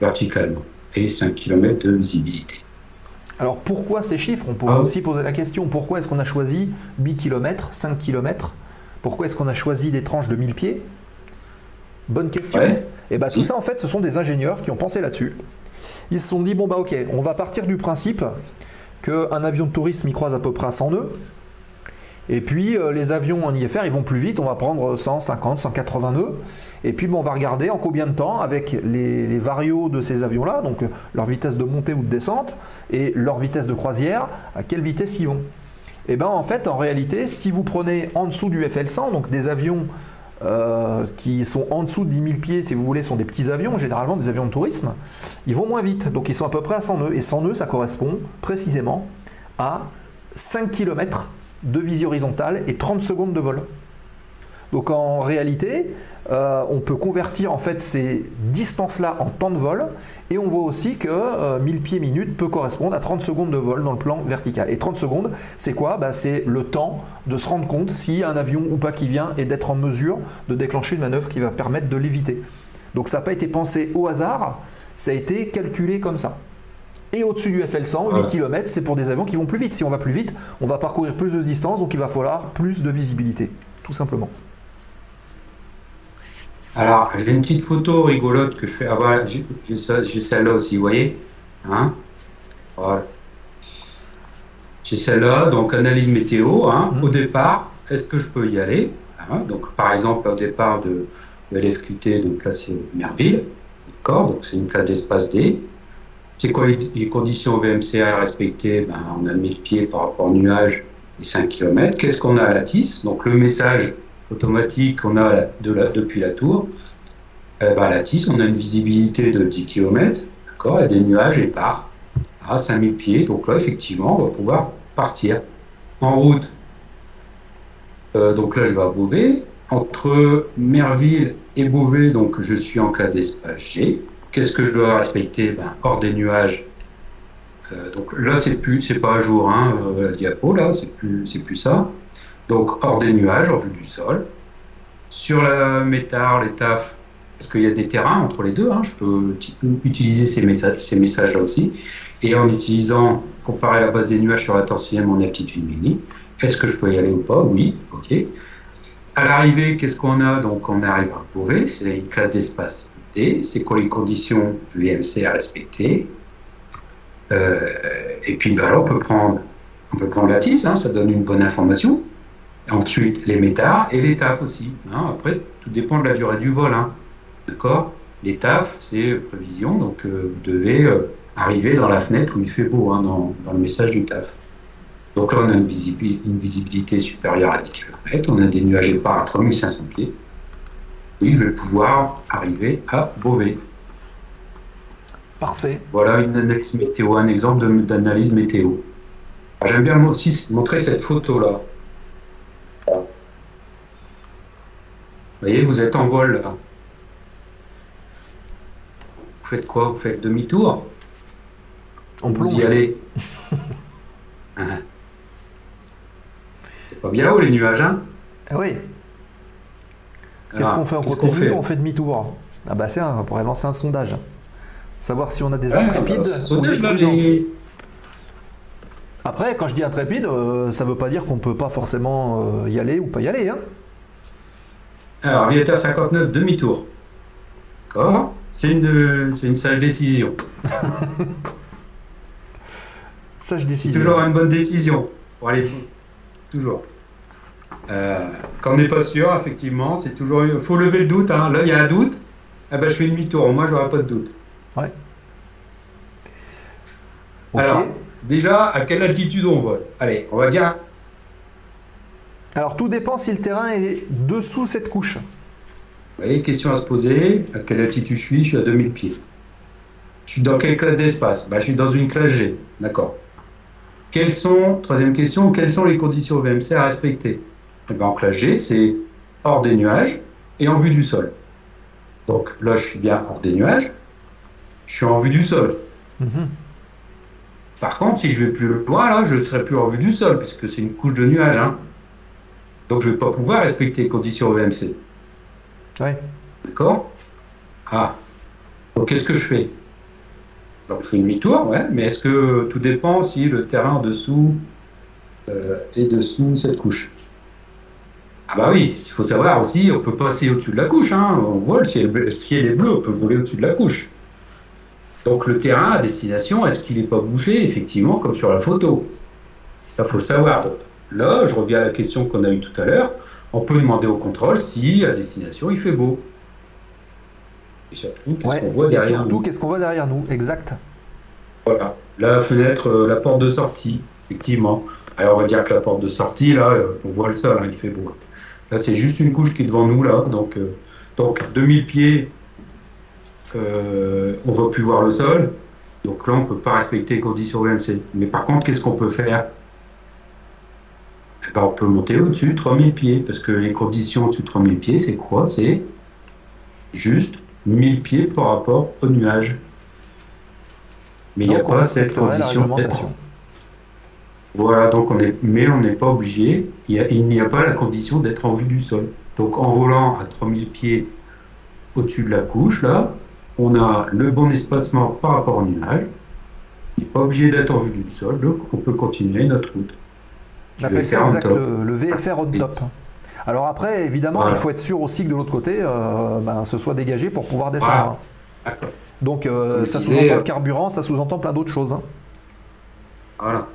verticalement, et 5 km de visibilité. Alors pourquoi ces chiffres? On pourrait aussi poser la question, pourquoi est-ce qu'on a choisi 8 km, 5 km? Pourquoi est-ce qu'on a choisi des tranches de 1000 pieds? Bonne question. Ouais. Et tout ça, en fait, ce sont des ingénieurs qui ont pensé là-dessus. Ils se sont dit, bon ok, on va partir du principe qu'un avion de tourisme, il croise à peu près à 100 nœuds. Et puis, les avions en IFR, ils vont plus vite, on va prendre 150, 180 nœuds. Et puis, on va regarder en combien de temps, avec les varios de ces avions-là, donc leur vitesse de montée ou de descente, et leur vitesse de croisière, à quelle vitesse ils vont. Et en fait, en réalité, si vous prenez en dessous du FL100, donc des avions qui sont en dessous de 10 000 pieds, si vous voulez, sont des petits avions, généralement des avions de tourisme, ils vont moins vite. Donc ils sont à peu près à 100 nœuds. Et 100 nœuds, ça correspond précisément à 5 km de visée horizontale et 30 secondes de vol. Donc en réalité, on peut convertir en fait ces distances-là en temps de vol, et on voit aussi que 1000 pieds minutes peut correspondre à 30 secondes de vol dans le plan vertical. Et 30 secondes, c'est quoi? C'est le temps de se rendre compte s'il y a un avion ou pas qui vient et d'être en mesure de déclencher une manœuvre qui va permettre de l'éviter. Donc ça n'a pas été pensé au hasard, ça a été calculé comme ça. Et au-dessus du FL100, 8 km, c'est pour des avions qui vont plus vite. Si on va plus vite, on va parcourir plus de distance, donc il va falloir plus de visibilité, tout simplement. Alors, j'ai une petite photo rigolote que je fais. Ah voilà, j'ai celle-là aussi, vous voyez, hein, voilà. J'ai celle-là, donc analyse météo. Hein. Au départ, est-ce que je peux y aller, hein? Donc, par exemple, au départ de l'FQT, donc là c'est Merville, d'accord, donc c'est une classe d'espace D. C'est quoi les conditions VMC à respecter? On a 1000 pieds par rapport au nuage et 5 km. Qu'est-ce qu'on a à la TIS? Donc le message automatique qu'on a depuis la tour, à la TIS, on a une visibilité de 10 km, d'accord, et des nuages épars à 5000 pieds. Donc là, effectivement, on va pouvoir partir en route. Donc là, je vais à Beauvais. Entre Merville et Beauvais, donc je suis en classe d'espace G. Qu'est-ce que je dois respecter? Hors des nuages. Donc là, c'est pas à jour, hein, la diapo, là, c'est plus ça. Donc hors des nuages, en vue du sol. Sur la métar, les TAF, parce qu'il y a des terrains entre les deux, hein, je peux utiliser ces messages-là aussi. Et en utilisant, comparer la base des nuages sur la torsième en altitude mini, est-ce que je peux y aller ou pas? Oui, ok. À l'arrivée, qu'est-ce qu'on a? Donc on arrive à Beauvais, c'est une classe d'espace D, c'est quoi les conditions VMC à respecter? Et puis là, on peut prendre la TIS, hein, ça donne une bonne information. Ensuite, les métars et les TAF aussi. Hein. Après, tout dépend de la durée du vol. Hein. D'accord? Les TAF, c'est prévision, donc vous devez arriver dans la fenêtre où il fait beau, hein, dans le message du TAF. Donc là, on a une visibilité supérieure à 10 km, on a des nuages épars à 3500 pieds. Oui, je vais pouvoir arriver à Beauvais. Parfait. Voilà une analyse météo, un exemple d'analyse météo. J'aime bien aussi montrer cette photo-là. Vous voyez, vous êtes en vol là. Vous faites quoi? Vous faites demi-tour? Vous y allez. C'est pas bien haut les nuages, hein? Ah oui. Qu'est-ce qu'on fait en continu? On fait demi-tour. Ah bah on pourrait lancer un sondage. Savoir si on a des intrépides. Sondage, là, Après, quand je dis intrépide, ça ne veut pas dire qu'on ne peut pas forcément y aller ou pas y aller. Hein. Alors, aviateur 59, demi-tour. D'accord. C'est une sage décision. Sage décision. Toujours une bonne décision. Pour aller toujours. Quand on n'est pas sûr, effectivement, c'est toujours. Il faut lever le doute. Hein. Là, il y a un doute. Eh ben, je fais demi-tour. Moi, je n'aurai pas de doute. Ouais. Ok. Alors, déjà, à quelle altitude on vole? Allez, on va dire. Alors, tout dépend si le terrain est dessous cette couche. Vous voyez, question à se poser. À quelle altitude je suis? Je suis à 2000 pieds. Je suis dans quelle classe d'espace? Je suis dans une classe G. D'accord. Troisième question, quelles sont les conditions VMC à respecter? En classe G, c'est hors des nuages et en vue du sol. Donc là, je suis bien hors des nuages. Je suis en vue du sol. Par contre, si je vais plus loin, là, je ne serai plus en vue du sol, puisque c'est une couche de nuages. Hein. Donc, je ne vais pas pouvoir respecter les conditions VMC. Ouais. D'accord? Ah. Donc, qu'est-ce que je fais? Donc, je fais demi-tour, ouais, mais est-ce que tout dépend si le terrain en dessous est dessous cette couche? Ah bah oui, il faut savoir aussi, on peut passer au-dessus de la couche. Hein. On vole, si elle est bleue, on peut voler au-dessus de la couche. Donc le terrain à destination, est-ce qu'il n'est pas bougé, effectivement, comme sur la photo? Là, il faut le savoir. Donc, là, je reviens à la question qu'on a eue tout à l'heure. On peut demander au contrôle si à destination, il fait beau. Et surtout, qu'est-ce qu'on voit derrière nous? Qu'est-ce qu'on voit derrière nous? Exact. Voilà. La fenêtre, la porte de sortie, effectivement. Alors, on va dire que la porte de sortie, là, on voit le sol, hein, il fait beau. Là, c'est juste une couche qui est devant nous, là. Donc 2000 pieds, on ne va plus voir le sol. Donc là, on ne peut pas respecter les conditions VMC. Mais par contre, qu'est-ce qu'on peut faire? On peut monter au-dessus, 3000 pieds. Parce que les conditions au-dessus de 3000 pieds, c'est quoi? C'est juste 1000 pieds par rapport au nuage. Mais il n'y a pas cette condition. Voilà, donc mais on n'est pas obligé, il n'y a pas la condition d'être en vue du sol. Donc en volant à 3000 pieds au-dessus de la couche, là, on a le bon espacement par rapport au nuage. Il n'est pas obligé d'être en vue du sol, donc on peut continuer notre route. On appelle ça exact le VFR on top. Alors après, évidemment, voilà. Il faut être sûr aussi que de l'autre côté, ce soit dégagé pour pouvoir descendre. Voilà. Donc ça sous-entend le carburant, ça sous-entend plein d'autres choses. Hein. Voilà.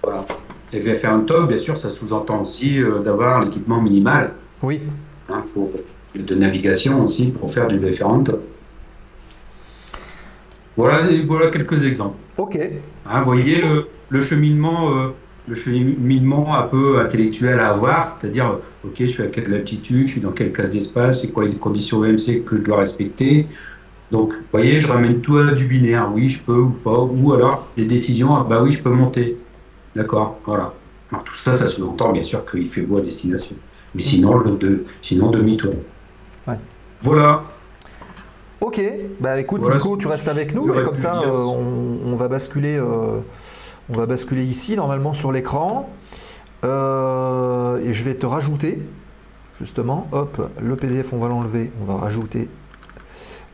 Voilà. Et VFR on top, bien sûr, ça sous-entend aussi d'avoir l'équipement minimal. Oui. De navigation aussi pour faire du VFR on top. Voilà quelques exemples. Ok. Vous voyez le cheminement un peu intellectuel à avoir, c'est-à-dire, ok, je suis à quelle altitude, je suis dans quelle classe d'espace, c'est quoi les conditions VMC que je dois respecter. Donc, vous voyez, je ramène tout à du binaire, oui, je peux ou pas, ou alors les décisions, oui, je peux monter. D'accord, voilà. Alors, tout ça, ça sous-entend bien sûr qu'il fait beau à destination. Mais sinon, demi-tour. Ouais. Voilà. Ok, écoute, voilà, Nico, tu restes avec nous, et comme ça, on va basculer ici, normalement, sur l'écran. Et je vais te rajouter, justement, hop, le PDF, on va l'enlever, on va rajouter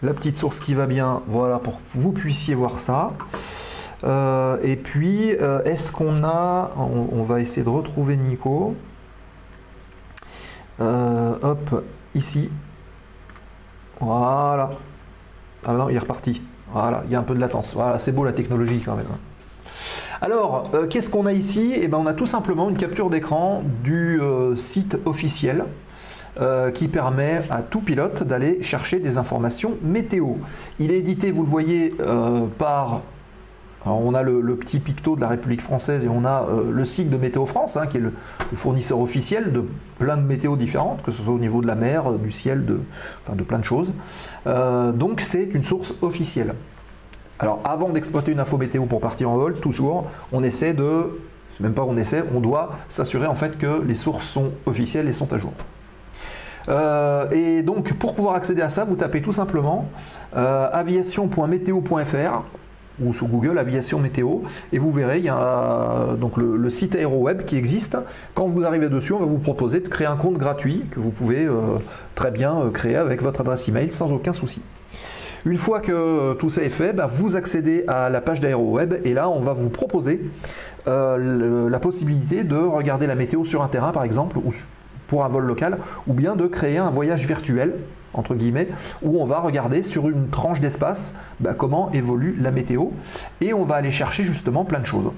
la petite source qui va bien, voilà, pour que vous puissiez voir ça. Et puis, est-ce qu'on a... On va essayer de retrouver Nico. Hop, ici. Voilà. Ah non, il est reparti. Voilà, il y a un peu de latence. Voilà, c'est beau la technologie quand même. Alors, qu'est-ce qu'on a ici? On a tout simplement une capture d'écran du site officiel qui permet à tout pilote d'aller chercher des informations météo. Il est édité, vous le voyez, par... Alors on a le petit picto de la République française et on a le SIG de Météo France, qui est le fournisseur officiel de plein de météos différentes, que ce soit au niveau de la mer, du ciel, de plein de choses. Donc c'est une source officielle. Alors avant d'exploiter une info météo pour partir en vol, toujours, on essaie de... C'est même pas on essaie, on doit s'assurer en fait que les sources sont officielles et sont à jour. Et donc pour pouvoir accéder à ça, vous tapez tout simplement aviation.meteo.fr ou sur Google Aviation Météo et vous verrez, il y a donc le site AeroWeb qui existe. Quand vous arrivez dessus, on va vous proposer de créer un compte gratuit que vous pouvez très bien créer avec votre adresse email sans aucun souci. Une fois que tout ça est fait, vous accédez à la page d'AeroWeb et là on va vous proposer la possibilité de regarder la météo sur un terrain par exemple, ou pour un vol local, ou bien de créer un voyage virtuel, entre guillemets, où on va regarder sur une tranche d'espace comment évolue la météo et on va aller chercher justement plein de choses.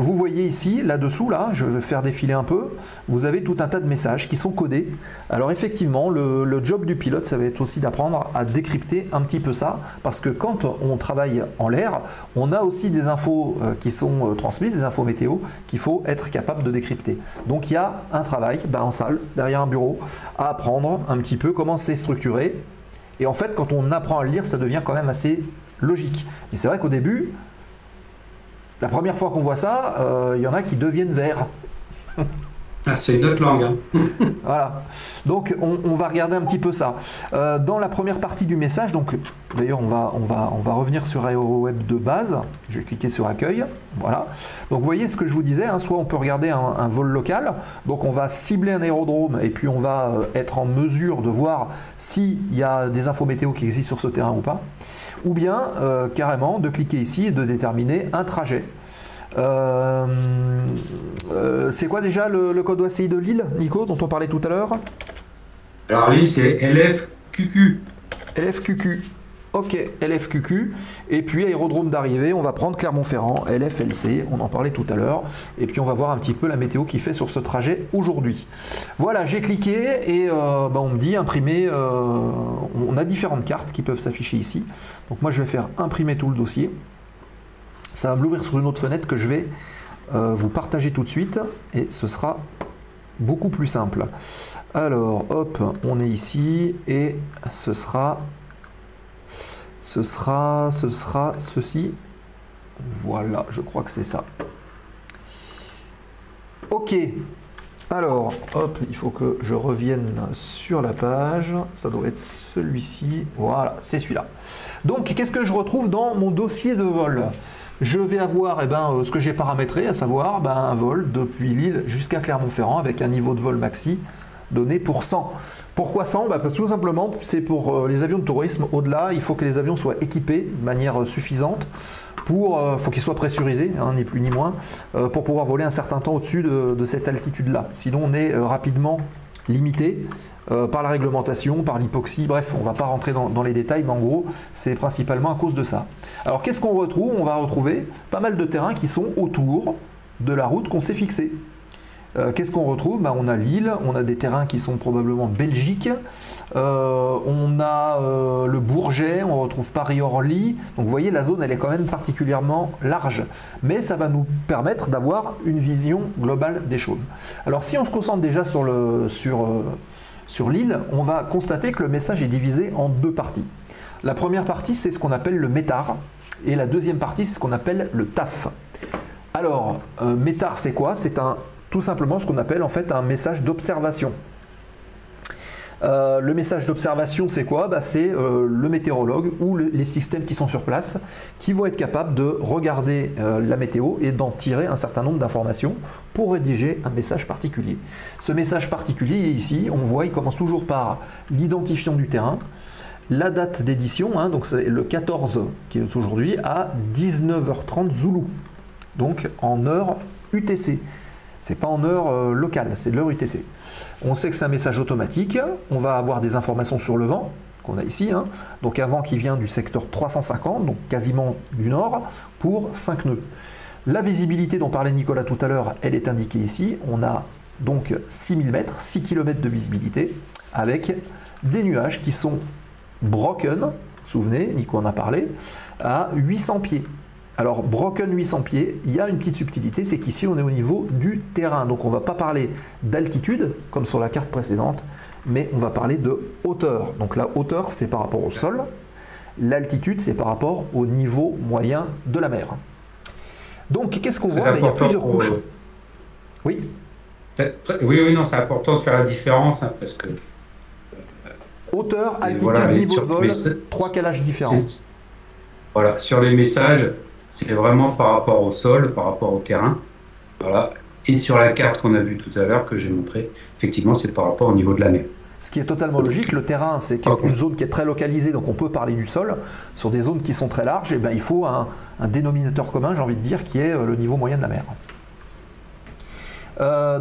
Vous voyez ici, là-dessous, là, je vais faire défiler un peu, vous avez tout un tas de messages qui sont codés. Alors effectivement, le job du pilote, ça va être aussi d'apprendre à décrypter un petit peu ça, parce que quand on travaille en l'air, on a aussi des infos qui sont transmises, des infos météo, qu'il faut être capable de décrypter. Donc il y a un travail en salle, derrière un bureau, à apprendre un petit peu comment c'est structuré. Et en fait, quand on apprend à le lire, ça devient quand même assez logique. Mais c'est vrai qu'au début, la première fois qu'on voit ça, il y en a qui deviennent verts. Ah, c'est une autre langue. Hein. Voilà. Donc on va regarder un petit peu ça. Dans la première partie du message, donc d'ailleurs on va revenir sur AeroWeb de base. Je vais cliquer sur accueil. Voilà. Donc vous voyez ce que je vous disais, hein, soit on peut regarder un vol local. Donc on va cibler un aérodrome et puis on va être en mesure de voir s'il y a des infos météo qui existent sur ce terrain ou pas. Ou bien carrément de cliquer ici et de déterminer un trajet. C'est quoi déjà le code OACI de Lille, Nico, dont on parlait tout à l'heure? Alors Lille, c'est LFQQ. LFQQ. Ok, LFQQ. Et puis aérodrome d'arrivée, on va prendre Clermont-Ferrand, LFLC, on en parlait tout à l'heure. Et puis on va voir un petit peu la météo qu'il fait sur ce trajet aujourd'hui. Voilà, j'ai cliqué et on me dit imprimer. On a différentes cartes qui peuvent s'afficher ici. Donc moi je vais faire imprimer tout le dossier. Ça va me l'ouvrir sur une autre fenêtre que je vais vous partager tout de suite et ce sera beaucoup plus simple. Alors hop, on est ici et ce sera ceci. Voilà, je crois que c'est ça. Ok. Alors, hop, il faut que je revienne sur la page. Ça doit être celui-ci. Voilà, c'est celui-là. Donc, qu'est-ce que je retrouve dans mon dossier de vol? Je vais avoir ce que j'ai paramétré, à savoir un vol depuis Lille jusqu'à Clermont-Ferrand avec un niveau de vol maxi donné pour 100. Pourquoi 100? Parce que tout simplement, c'est pour les avions de tourisme. Au-delà, il faut que les avions soient équipés de manière suffisante. Faut qu'ils soient pressurisés, ni plus ni moins, pour pouvoir voler un certain temps au-dessus de cette altitude-là. Sinon, on est rapidement limité par la réglementation, par l'hypoxie, bref, on ne va pas rentrer dans les détails, mais en gros, c'est principalement à cause de ça. Alors, qu'est-ce qu'on retrouve? On va retrouver pas mal de terrains qui sont autour de la route qu'on s'est fixée. Qu'est-ce qu'on retrouve? On a Lille, on a des terrains qui sont probablement Belgique, on a le Bourget, on retrouve Paris-Orly. Donc vous voyez, la zone elle est quand même particulièrement large, mais ça va nous permettre d'avoir une vision globale des choses. Alors si on se concentre déjà sur Lille, on va constater que le message est divisé en deux parties. La première partie, c'est ce qu'on appelle le METAR, et la deuxième partie, c'est ce qu'on appelle le TAF. Alors, METAR, c'est quoi? C'est tout simplement ce qu'on appelle en fait un message d'observation. Le message d'observation, c'est quoi? C'est le météorologue ou les systèmes qui sont sur place qui vont être capables de regarder la météo et d'en tirer un certain nombre d'informations pour rédiger un message particulier. Ce message particulier, ici, on voit, il commence toujours par l'identifiant du terrain, la date d'édition, donc c'est le 14 qui est aujourd'hui à 19h30 Zoulou, donc en heure UTC. C'est pas en heure locale, c'est de l'heure UTC. On sait que c'est un message automatique. On va avoir des informations sur le vent, qu'on a ici. Donc un vent qui vient du secteur 350, donc quasiment du nord, pour 5 nœuds. La visibilité dont parlait Nicolas tout à l'heure, elle est indiquée ici. On a donc 6000 mètres, 6 km de visibilité, avec des nuages qui sont broken, vous vous souvenez, Nico en a parlé, à 800 pieds. Alors, broken 800 pieds, il y a une petite subtilité, c'est qu'ici on est au niveau du terrain. Donc on ne va pas parler d'altitude, comme sur la carte précédente, mais on va parler de hauteur. Donc la hauteur, c'est par rapport au sol. L'altitude, c'est par rapport au niveau moyen de la mer. Donc, qu'est-ce qu'on voit? Il y a plusieurs couches. Oui. Oui, non, c'est important de faire la différence, parce que... Hauteur, altitude, niveau de vol, 3 calages différents. Voilà, sur les messages, c'est vraiment par rapport au sol, par rapport au terrain. Voilà. Et sur la carte qu'on a vue tout à l'heure, que j'ai montrée, effectivement, c'est par rapport au niveau de la mer. Ce qui est totalement logique, le terrain c'est une zone qui est très localisée, donc on peut parler du sol. Sur des zones qui sont très larges, et ben, il faut un dénominateur commun, j'ai envie de dire, qui est le niveau moyen de la mer.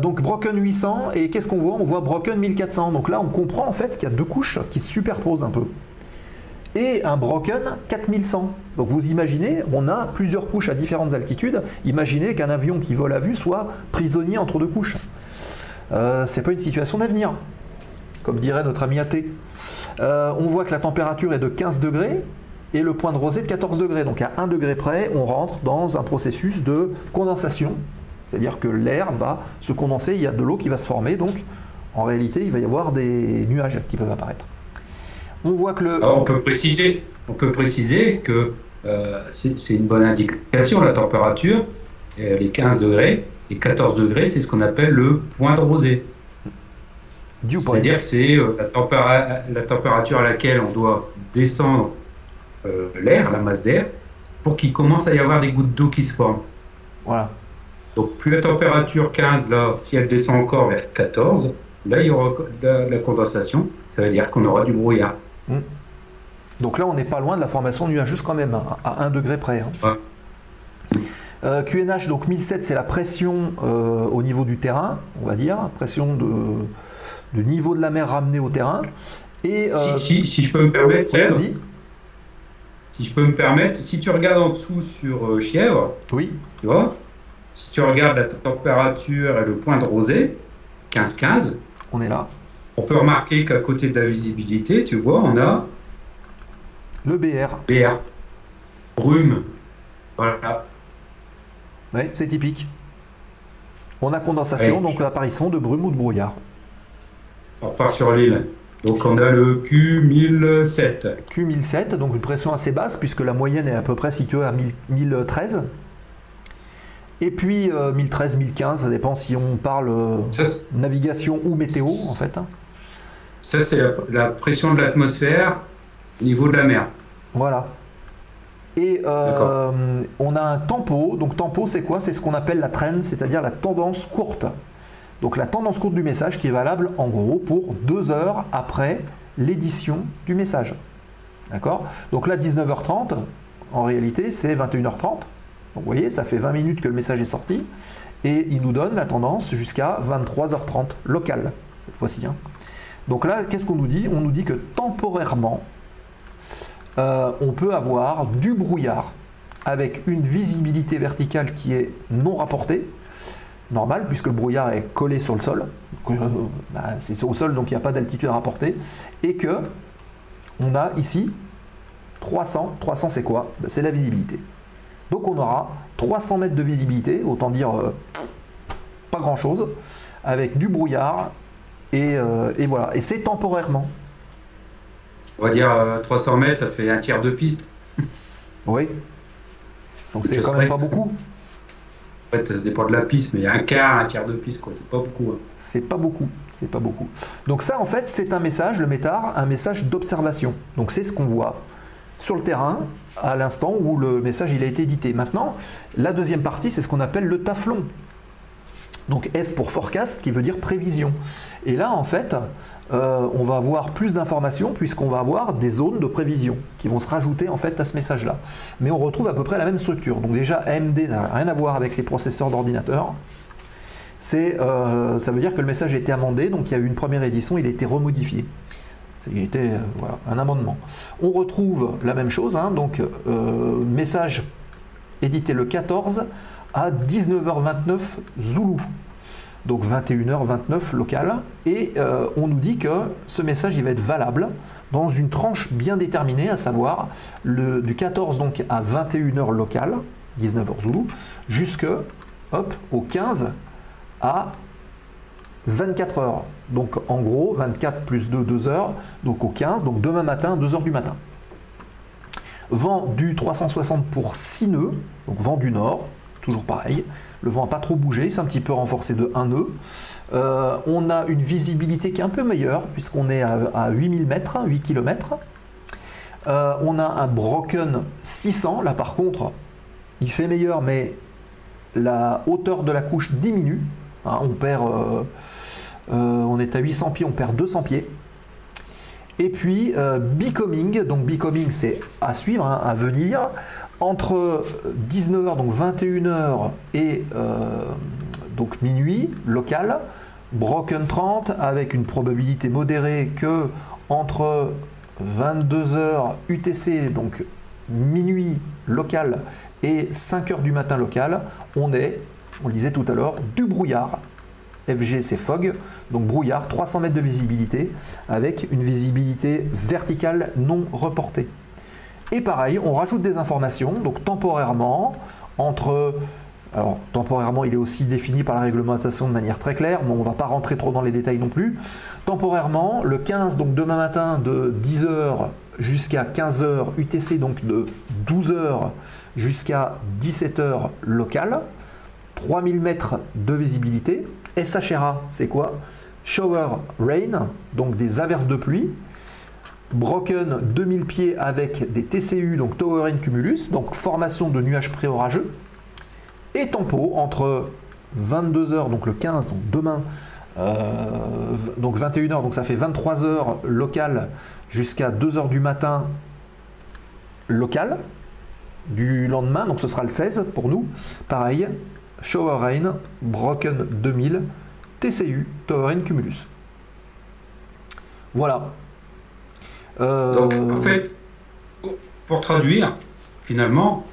Donc Brocken 800, et qu'est-ce qu'on voit? On voit Brocken 1400. Donc là on comprend en fait qu'il y a deux couches qui se superposent un peu. Et un Brocken 4100. Donc vous imaginez, on a plusieurs couches à différentes altitudes. Imaginez qu'un avion qui vole à vue soit prisonnier entre deux couches. C'est pas une situation d'avenir, comme dirait notre ami athée. On voit que la température est de 15 degrés et le point de rosée de 14 degrés. Donc à 1 degré près, on rentre dans un processus de condensation. C'est-à-dire que l'air va se condenser, il y a de l'eau qui va se former, donc en réalité il va y avoir des nuages qui peuvent apparaître. On voit que Alors, on peut préciser que c'est une bonne indication, la température, les 15 degrés, et 14 degrés, c'est ce qu'on appelle le point de rosée. C'est-à-dire que c'est la température à laquelle on doit descendre l'air, la masse d'air, pour qu'il commence à y avoir des gouttes d'eau qui se forment. Voilà. Donc plus la température 15, là, si elle descend encore vers 14, là il y aura de la condensation, ça veut dire qu'on aura du brouillard. Donc là on n'est pas loin de la formation nuageuse quand même, à 1 degré près. Hein. Ouais. QNH, donc 1007, c'est la pression au niveau du terrain, on va dire, pression de niveau de la mer ramené au terrain. Et, si je peux me permettre, Serge, vas-y. Si je peux me permettre, si tu regardes en dessous sur Chièvre, oui. Tu vois, si tu regardes la température et le point de rosée, 15-15, on est là. On peut remarquer qu'à côté de la visibilité, tu vois, on a le BR. BR. Brume. Voilà. Oui, c'est typique. On a condensation, donc l'apparition de brume ou de brouillard. On repart sur l'île. Donc on a le Q1007. Q1007, donc une pression assez basse, puisque la moyenne est à peu près située à 1013. Et puis 1013, 1015, ça dépend si on parle navigation ou météo en fait. Ça c'est la pression de l'atmosphère au niveau de la mer. Voilà. Et on a un tempo. Donc tempo c'est quoi? C'est ce qu'on appelle la trend, c'est-à-dire la tendance courte. Donc la tendance courte du message qui est valable en gros pour 2 heures après l'édition du message. D'accord? Donc là 19h30, en réalité c'est 21h30. Donc vous voyez, ça fait 20 minutes que le message est sorti et il nous donne la tendance jusqu'à 23h30 locale, cette fois-ci. Hein. Donc là, qu'est-ce qu'on nous dit? On nous dit que temporairement, on peut avoir du brouillard avec une visibilité verticale qui est non rapportée, normale puisque le brouillard est collé sur le sol, c'est au sol donc il n'y a pas d'altitude à rapporter, et que on a ici 300 c'est quoi? C'est la visibilité. Donc on aura 300 mètres de visibilité, autant dire pas grand chose, avec du brouillard, et voilà. Et c'est temporairement. On va dire 300 mètres, ça fait un tiers de piste. Oui. Donc c'est quand même pas beaucoup. En fait, ça dépend de la piste, mais un quart, un tiers de piste, quoi. C'est pas beaucoup. Hein. C'est pas beaucoup. C'est pas beaucoup. Donc ça, en fait, c'est un message, le METAR, un message d'observation. Donc c'est ce qu'on voit sur le terrain à l'instant où le message il a été édité. Maintenant, la deuxième partie, c'est ce qu'on appelle le taflon. Donc F pour forecast, qui veut dire prévision. Et là, en fait, on va avoir plus d'informations puisqu'on va avoir des zones de prévision qui vont se rajouter en fait à ce message-là. Mais on retrouve à peu près la même structure. Donc déjà, AMD n'a rien à voir avec les processeurs d'ordinateur. Ça veut dire que le message a été amendé, donc il y a eu une première édition, il a été remodifié. Il était voilà, un amendement. On retrouve la même chose, hein, donc message édité le 14 à 19h29 Zoulou, donc 21h29 local, et on nous dit que ce message il va être valable dans une tranche bien déterminée, à savoir du 14 donc à 21h local, 19h Zoulou, jusque au 15 à 24 heures. Donc en gros 24 plus 2 heures, donc au 15, donc demain matin 2 heures du matin. Vent du 360 pour 6 nœuds, donc vent du nord, toujours pareil, le vent n'a pas trop bougé, c'est un petit peu renforcé de 1 nœud. On a une visibilité qui est un peu meilleure puisqu'on est à 8000 mètres, 8 km. On a un Brocken 600, là par contre il fait meilleur mais la hauteur de la couche diminue, hein, on est à 800 pieds, on perd 200 pieds. Et puis Becoming, donc Becoming c'est à suivre, hein, à venir, entre 19h, donc 21h et donc minuit, local, Broken 30 avec une probabilité modérée que entre 22h UTC, donc minuit local, et 5h du matin local, on le disait tout à l'heure, du brouillard. FG c'est fog, donc brouillard, 300 mètres de visibilité avec une visibilité verticale non reportée. Et pareil, on rajoute des informations, donc temporairement, alors temporairement il est aussi défini par la réglementation de manière très claire, mais on ne va pas rentrer trop dans les détails non plus. Temporairement, le 15, donc demain matin de 10h jusqu'à 15h UTC, donc de 12h jusqu'à 17h local, 3000 mètres de visibilité. SHRA, c'est quoi? Shower Rain, donc des averses de pluie. Broken, 2000 pieds avec des TCU, donc Tower Rain Cumulus, donc formation de nuages pré-orageux. Et tempo entre 22h, donc le 15, donc demain, donc 21h, donc ça fait 23h local jusqu'à 2h du matin local du lendemain, donc ce sera le 16 pour nous. Pareil, Shower Rain, Broken 2000, TCU, Tower Rain Cumulus. Voilà. Donc en fait, pour traduire, finalement,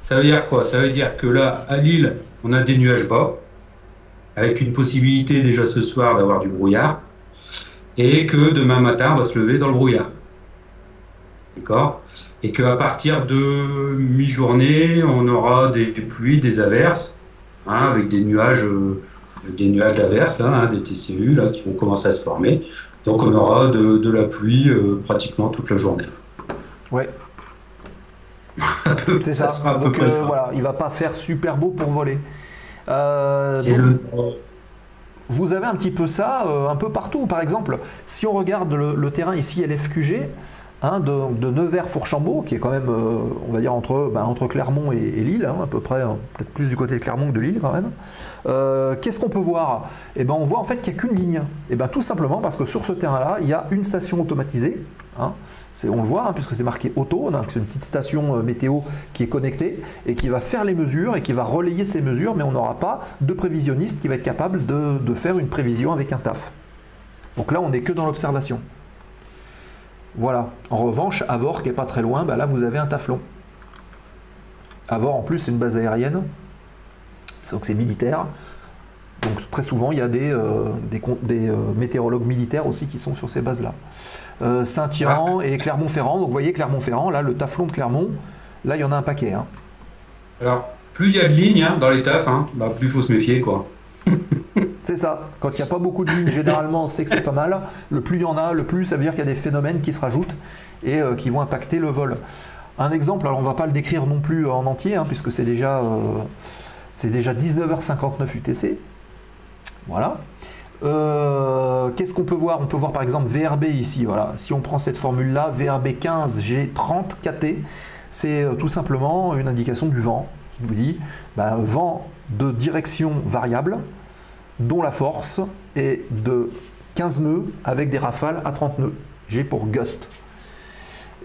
ça veut dire quoi? Ça veut dire que là, à Lille, on a des nuages bas, avec une possibilité déjà ce soir d'avoir du brouillard, et que demain matin, on va se lever dans le brouillard. D'accord? Et qu'à partir de mi-journée, on aura des pluies, des averses, hein, avec des nuages d'averses, là, hein, des TCU là, qui vont commencer à se former. Donc on aura de la pluie pratiquement toute la journée. Ouais. C'est ça. Donc voilà, il va pas faire super beau pour voler. Vous avez un petit peu ça un peu partout. Par exemple, si on regarde le terrain ici LFQG, hein, de Nevers-Fourchambault, qui est quand même, on va dire, entre Clermont et Lille, hein, à peu près, hein, peut-être plus du côté de Clermont que de Lille quand même. Qu'est-ce qu'on peut voir? Eh ben, on voit en fait qu'il n'y a qu'une ligne. Et ben, tout simplement parce que sur ce terrain-là, il y a une station automatisée. Hein, on le voit, hein, puisque c'est marqué auto, c'est une petite station météo qui est connectée et qui va faire les mesures et qui va relayer ces mesures, mais on n'aura pas de prévisionniste qui va être capable de faire une prévision avec un TAF. Donc là, on n'est que dans l'observation. Voilà. En revanche, Avor, qui n'est pas très loin, bah là vous avez un taflon. Avor, en plus, c'est une base aérienne, donc c'est militaire. Donc très souvent, il y a des météorologues militaires aussi qui sont sur ces bases-là. Saint-Yan et Clermont-Ferrand. Donc vous voyez, Clermont-Ferrand, là, le taflon de Clermont, là, il y en a un paquet. Hein. Alors, plus il y a de lignes dans les tafs, hein, bah, plus il faut se méfier, quoi. C'est ça. Quand il n'y a pas beaucoup de lignes, généralement, on sait que c'est pas mal. Le plus il y en a, le plus ça veut dire qu'il y a des phénomènes qui se rajoutent et qui vont impacter le vol. Un exemple, alors on ne va pas le décrire non plus en entier, hein, puisque c'est déjà 19h59 UTC. Voilà. Qu'est-ce qu'on peut voir? On peut voir par exemple VRB ici. Voilà. Si on prend cette formule-là, VRB 15G30 KT, c'est tout simplement une indication du vent qui nous dit vent de direction variable, dont la force est de 15 nœuds avec des rafales à 30 nœuds. G pour gust.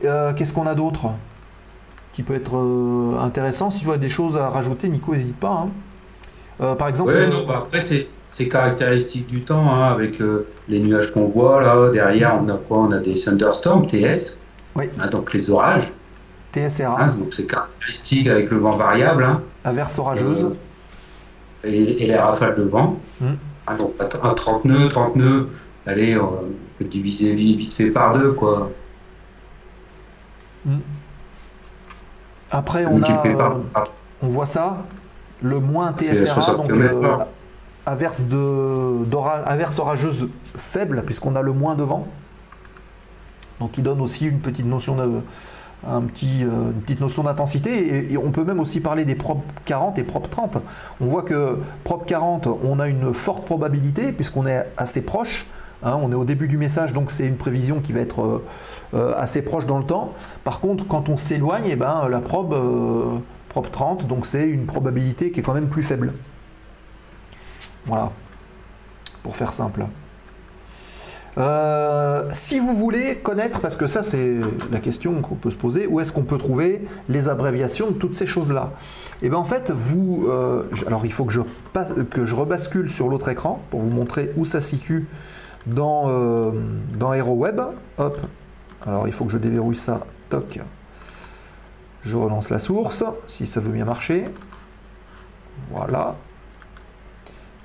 Qu'est-ce qu'on a d'autre qui peut être intéressant? Si vous avez des choses à rajouter, Nico, n'hésite pas. Hein. Par exemple... Ouais, non, après, c'est caractéristique du temps, hein, avec les nuages qu'on voit là. Derrière, on a quoi? On a des thunderstorms, TS. Oui. On a donc les orages. TSRA. Hein, donc c'est caractéristique avec le vent variable. Hein. Averse orageuse. Et les rafales de vent. Hein, donc à 30 nœuds, allez, on peut diviser vite fait par deux, quoi. Après, on voit ça, le moins TSRA, donc averse orageuse faible, puisqu'on a le moins de vent. Donc il donne aussi une petite notion une petite notion d'intensité, et on peut même aussi parler des prop 40 et prop 30. On voit que prop 40, on a une forte probabilité puisqu'on est assez proche, hein, on est au début du message, donc c'est une prévision qui va être assez proche dans le temps. Par contre, quand on s'éloigne, eh ben, la prop 30, donc c'est une probabilité qui est quand même plus faible. Voilà, pour faire simple. Si vous voulez connaître, parce que ça c'est la question qu'on peut se poser, où est-ce qu'on peut trouver les abréviations de toutes ces choses-là? Et bien en fait, alors il faut que je rebascule sur l'autre écran pour vous montrer où ça se situe dans AeroWeb. Hop, alors il faut que je déverrouille ça, toc. Je relance la source, si ça veut bien marcher. Voilà.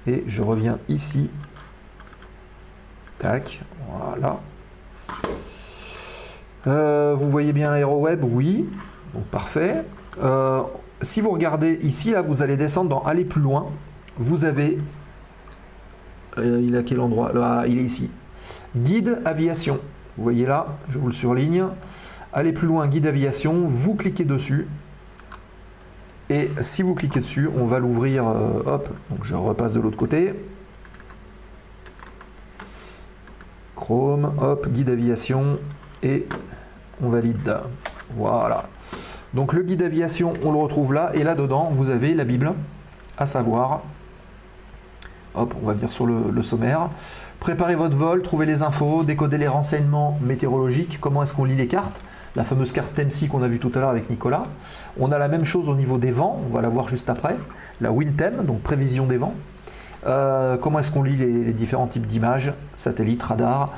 Et je reviens ici. Tac, voilà. Vous voyez bien l'AeroWeb? Oui. Donc parfait. Si vous regardez ici, là, vous allez descendre dans Aller plus loin. Vous avez... il est à quel endroit? Là, il est ici. Guide aviation. Vous voyez là, je vous le surligne. Aller plus loin, guide aviation. Vous cliquez dessus. Et si vous cliquez dessus, on va l'ouvrir. Hop, donc je repasse de l'autre côté. Chrome, hop, guide aviation, et on valide. Voilà. Donc le guide aviation, on le retrouve là, et là-dedans, vous avez la Bible, à savoir, hop, on va venir sur le sommaire. Préparez votre vol, trouvez les infos, décodez les renseignements météorologiques, comment est-ce qu'on lit les cartes, la fameuse carte TEMSI qu'on a vue tout à l'heure avec Nicolas. On a la même chose au niveau des vents, on va la voir juste après, la WinTem, donc prévision des vents. Comment est-ce qu'on lit les différents types d'images, satellites, radars,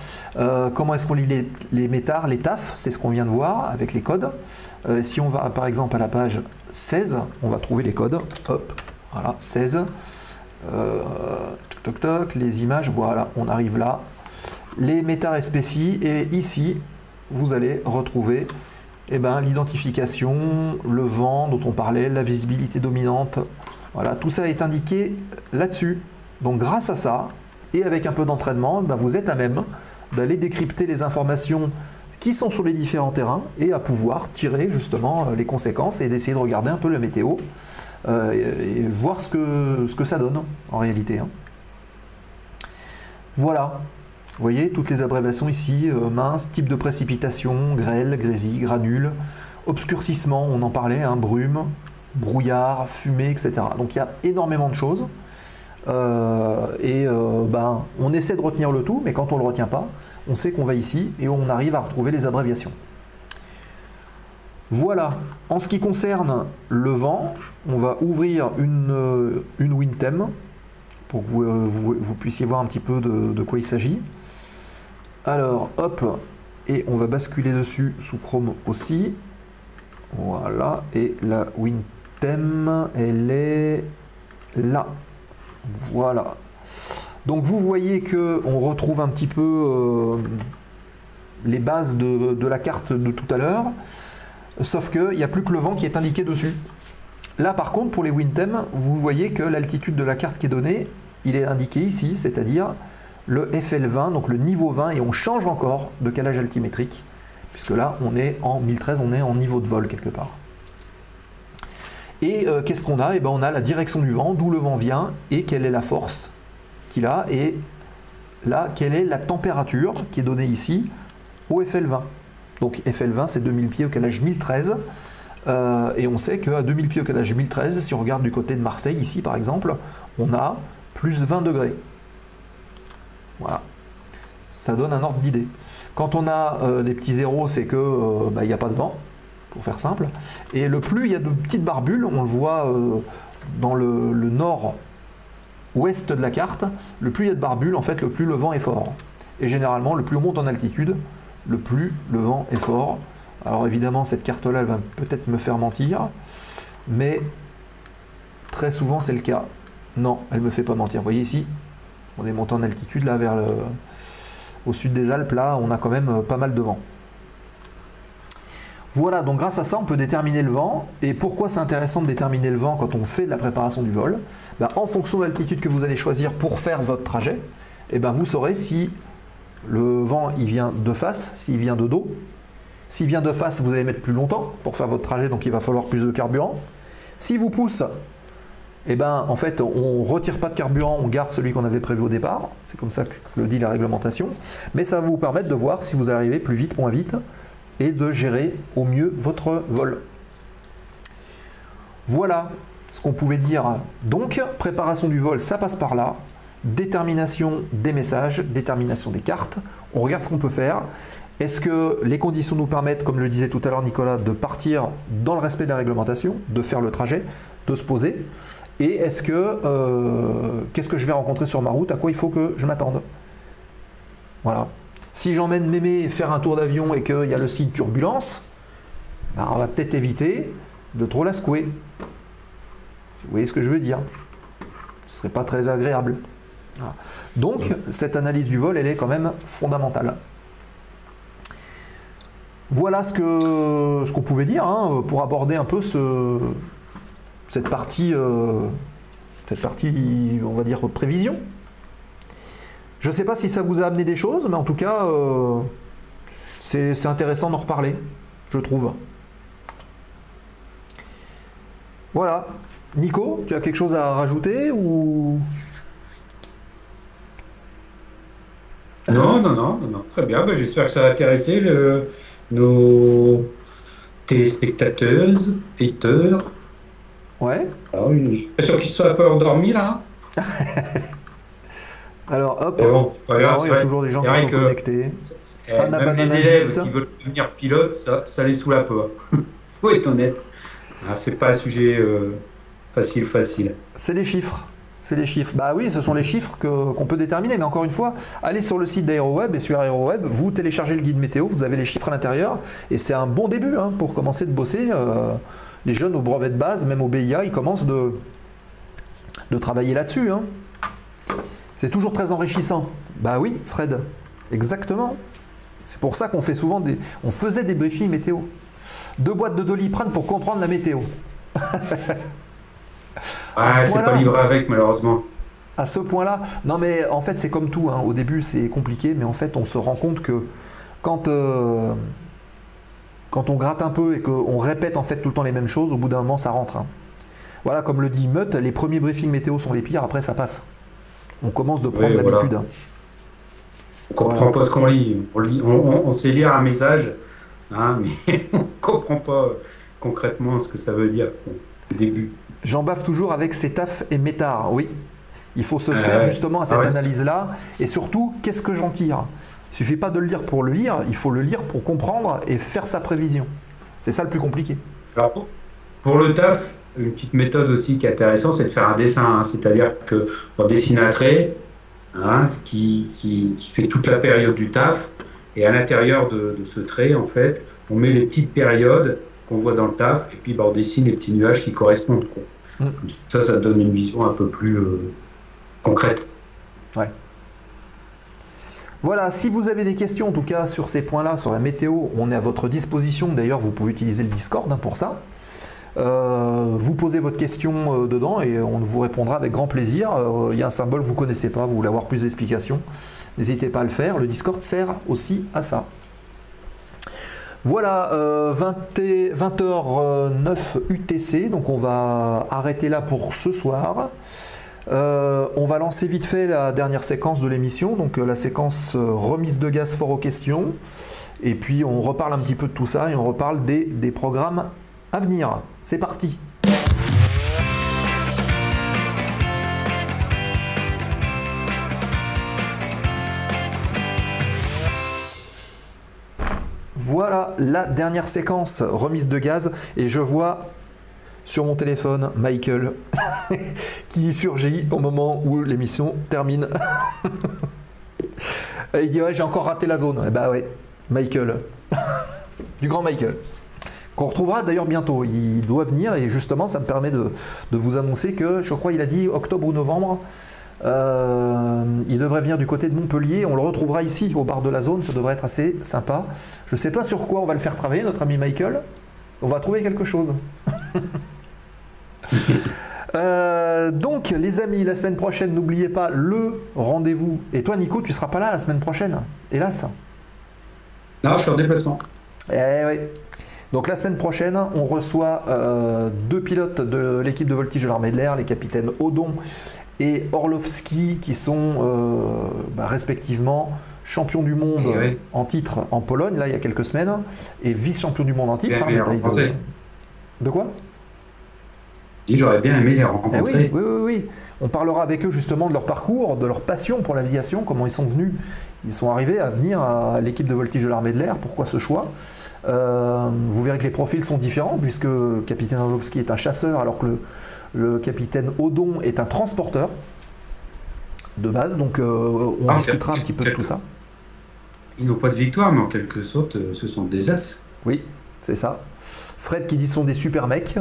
comment est-ce qu'on lit les métars, les TAF, c'est ce qu'on vient de voir avec les codes. Si on va par exemple à la page 16, on va trouver les codes, hop, voilà, 16, toc toc, les images, voilà, on arrive là, les métars SPCI, et ici, vous allez retrouver l'identification, le vent dont on parlait, la visibilité dominante, voilà, tout ça est indiqué là-dessus. Donc grâce à ça, et avec un peu d'entraînement, vous êtes à même d'aller décrypter les informations qui sont sur les différents terrains et à pouvoir tirer justement les conséquences et d'essayer de regarder un peu la météo et voir ce que ça donne en réalité. Voilà, vous voyez toutes les abréviations ici, mince, type de précipitation, grêle, grésille, granule, obscurcissement, on en parlait, brume, brouillard, fumée, etc. Donc il y a énormément de choses. On essaie de retenir le tout, mais quand on ne le retient pas, on sait qu'on va ici et on arrive à retrouver les abréviations. Voilà, en ce qui concerne le vent, on va ouvrir une WinTem pour que vous puissiez voir un petit peu de quoi il s'agit. Alors, hop, et on va basculer dessus sous Chrome aussi. Voilà, et la WinTem, elle est là. Voilà. Donc vous voyez que on retrouve un petit peu les bases de la carte de tout à l'heure, sauf qu'il n'y a plus que le vent qui est indiqué dessus. Là par contre pour les WinTem, vous voyez que l'altitude de la carte qui est donnée, il est indiqué ici, c'est-à-dire le FL20, donc le niveau 20, et on change encore de calage altimétrique, puisque là on est en 1013, on est en niveau de vol quelque part. Et qu'est-ce qu'on a? On a la direction du vent, d'où le vent vient, et quelle est la force qu'il a, et là, quelle est la température qui est donnée ici au FL20. Donc FL20, c'est 2000 pieds au calage 1013, et on sait qu'à 2000 pieds au calage 1013, si on regarde du côté de Marseille, ici par exemple, on a plus 20 degrés. Voilà, ça donne un ordre d'idée. Quand on a des petits zéros, c'est que il n'y a pas de vent, pour faire simple. Et le plus il y a de petites barbules, on le voit dans le nord-ouest de la carte, le plus il y a de barbules, en fait, le plus le vent est fort. Et généralement, le plus on monte en altitude, le plus le vent est fort. Alors évidemment, cette carte-là, elle va peut-être me faire mentir, mais très souvent, c'est le cas. Non, elle ne me fait pas mentir. Vous voyez ici, on est monté en altitude, là, au sud des Alpes, là, on a quand même pas mal de vent. Voilà, donc grâce à ça, on peut déterminer le vent. Et pourquoi c'est intéressant de déterminer le vent quand on fait de la préparation du vol? En fonction de l'altitude que vous allez choisir pour faire votre trajet, vous saurez si le vent il vient de face, s'il vient de dos. S'il vient de face, vous allez mettre plus longtemps pour faire votre trajet, donc il va falloir plus de carburant. S'il vous pousse, en fait, on ne retire pas de carburant, on garde celui qu'on avait prévu au départ. C'est comme ça que le dit la réglementation. Mais ça va vous permettre de voir si vous arrivez plus vite, moins vite, et de gérer au mieux votre vol. Voilà ce qu'on pouvait dire. Donc, préparation du vol, ça passe par là. détermination des messages, détermination des cartes. On regarde ce qu'on peut faire. Est-ce que les conditions nous permettent, comme le disait tout à l'heure Nicolas, de partir dans le respect de la réglementation, de faire le trajet, de se poser? Et est-ce que qu'est-ce que je vais rencontrer sur ma route? À quoi il faut que je m'attende? Voilà. Si j'emmène Mémé faire un tour d'avion et qu'il y a le signe turbulence, ben on va peut-être éviter de trop la secouer. Vous voyez ce que je veux dire? Ce ne serait pas très agréable. Voilà. Donc, cette analyse du vol, elle est quand même fondamentale. Voilà ce qu'on pouvait dire hein, pour aborder un peu cette partie, on va dire, prévision. Je ne sais pas si ça vous a amené des choses, mais en tout cas, c'est intéressant d'en reparler, je trouve. Voilà. Nico, tu as quelque chose à rajouter ou... Non. Très bien. Ben, j'espère que ça va intéresser nos téléspectateuses, spectateurs. Ouais. Alors, je suis pas sûr qu'ils soient un peu endormis là. Alors hop, bon, c'est pas grave, il y a toujours des gens qui sont connectés. Même les élèves qui veulent devenir pilote, ça les saoule un peu. Faut être honnête. Ah, c'est pas un sujet facile. C'est les chiffres. C'est les chiffres. Bah oui, ce sont les chiffres qu'on peut déterminer. Mais encore une fois, allez sur le site d'AeroWeb et sur AeroWeb, vous téléchargez le guide météo, vous avez les chiffres à l'intérieur. Et c'est un bon début hein, pour commencer de bosser. Les jeunes au brevet de base, même au BIA, ils commencent de travailler là-dessus. Hein. C'est toujours très enrichissant. Bah oui, Fred, exactement. C'est pour ça qu'on fait souvent on faisait des briefings météo. 2 boîtes de Doliprane pour comprendre la météo. C'est pas livré avec, malheureusement. À ce point-là, non mais en fait c'est comme tout. Hein. Au début c'est compliqué, mais en fait on se rend compte que quand on gratte un peu et qu'on répète en fait tout le temps les mêmes choses, au bout d'un moment ça rentre. Hein. Voilà, comme le dit Meut, les premiers briefings météo sont les pires, après ça passe. On commence de prendre l'habitude. Voilà. On comprend pas ce qu'on lit. On sait lire un message, hein, mais on comprend pas concrètement ce que ça veut dire au début. J'en baffe toujours avec CETAF et METAR, oui. Il faut se faire justement à cette analyse-là. Et surtout, qu'est-ce que j'en tire? Il ne suffit pas de le lire pour le lire, il faut le lire pour comprendre et faire sa prévision. C'est ça le plus compliqué. Alors, pour le taf, une petite méthode aussi qui est intéressante, c'est de faire un dessin. Hein. C'est-à-dire qu'on dessine un trait hein, qui fait toute la période du taf. Et à l'intérieur de ce trait, en fait, on met les petites périodes qu'on voit dans le taf. Et puis, on dessine les petits nuages qui correspondent. Quoi. Ça donne une vision un peu plus concrète. Ouais. Voilà, si vous avez des questions en tout cas sur ces points-là, sur la météo, on est à votre disposition. D'ailleurs, vous pouvez utiliser le Discord hein, pour ça. Vous posez votre question dedans et on vous répondra avec grand plaisir. Il y a un symbole que vous ne connaissez pas, vous voulez avoir plus d'explications, n'hésitez pas à le faire. Le Discord sert aussi à ça. Voilà, 20h09 UTC, donc on va arrêter là pour ce soir. On va lancer vite fait la dernière séquence de l'émission, donc la séquence remise de gaz fort aux questions. Et puis on reparle un petit peu de tout ça et on reparle des programmes à venir. C'est parti! Voilà la dernière séquence remise de gaz et je vois sur mon téléphone Michael qui surgit au moment où l'émission termine. Et il dit ouais, j'ai encore raté la zone. Et bah ouais, Michael, du grand Michael, qu'on retrouvera d'ailleurs bientôt. Il doit venir et justement ça me permet de vous annoncer que je crois il a dit octobre ou novembre. Il devrait venir du côté de Montpellier, on le retrouvera ici au bar de la zone, ça devrait être assez sympa. Je ne sais pas sur quoi on va le faire travailler, notre ami Michael. On va trouver quelque chose. Donc les amis, la semaine prochaine, n'oubliez pas le rendez-vous. Et toi Nico, tu ne seras pas là la semaine prochaine, hélas. Non, je suis en déplacement. Eh oui. Donc la semaine prochaine, on reçoit 2 pilotes de l'équipe de voltige de l'armée de l'air, les capitaines Odon et Orlowski, qui sont respectivement champions du monde en titre en Pologne, là il y a quelques semaines, et vice-champion du monde en titre. De quoi? dis, j'aurais bien aimé les Eh rencontrer. oui, oui, oui, oui. On parlera avec eux justement de leur parcours, de leur passion pour l'aviation, comment ils sont venus. Ils sont arrivés à venir à l'équipe de voltige de l'armée de l'air. Pourquoi ce choix? Vous verrez que les profils sont différents, puisque le capitaine Orlovski est un chasseur, alors que le capitaine Odon est un transporteur de base. Donc on discutera un petit peu de tout ça. Ils n'ont pas de victoire, mais en quelque sorte, ce sont des as. Oui, c'est ça. Fred qui dit ce sont des super mecs.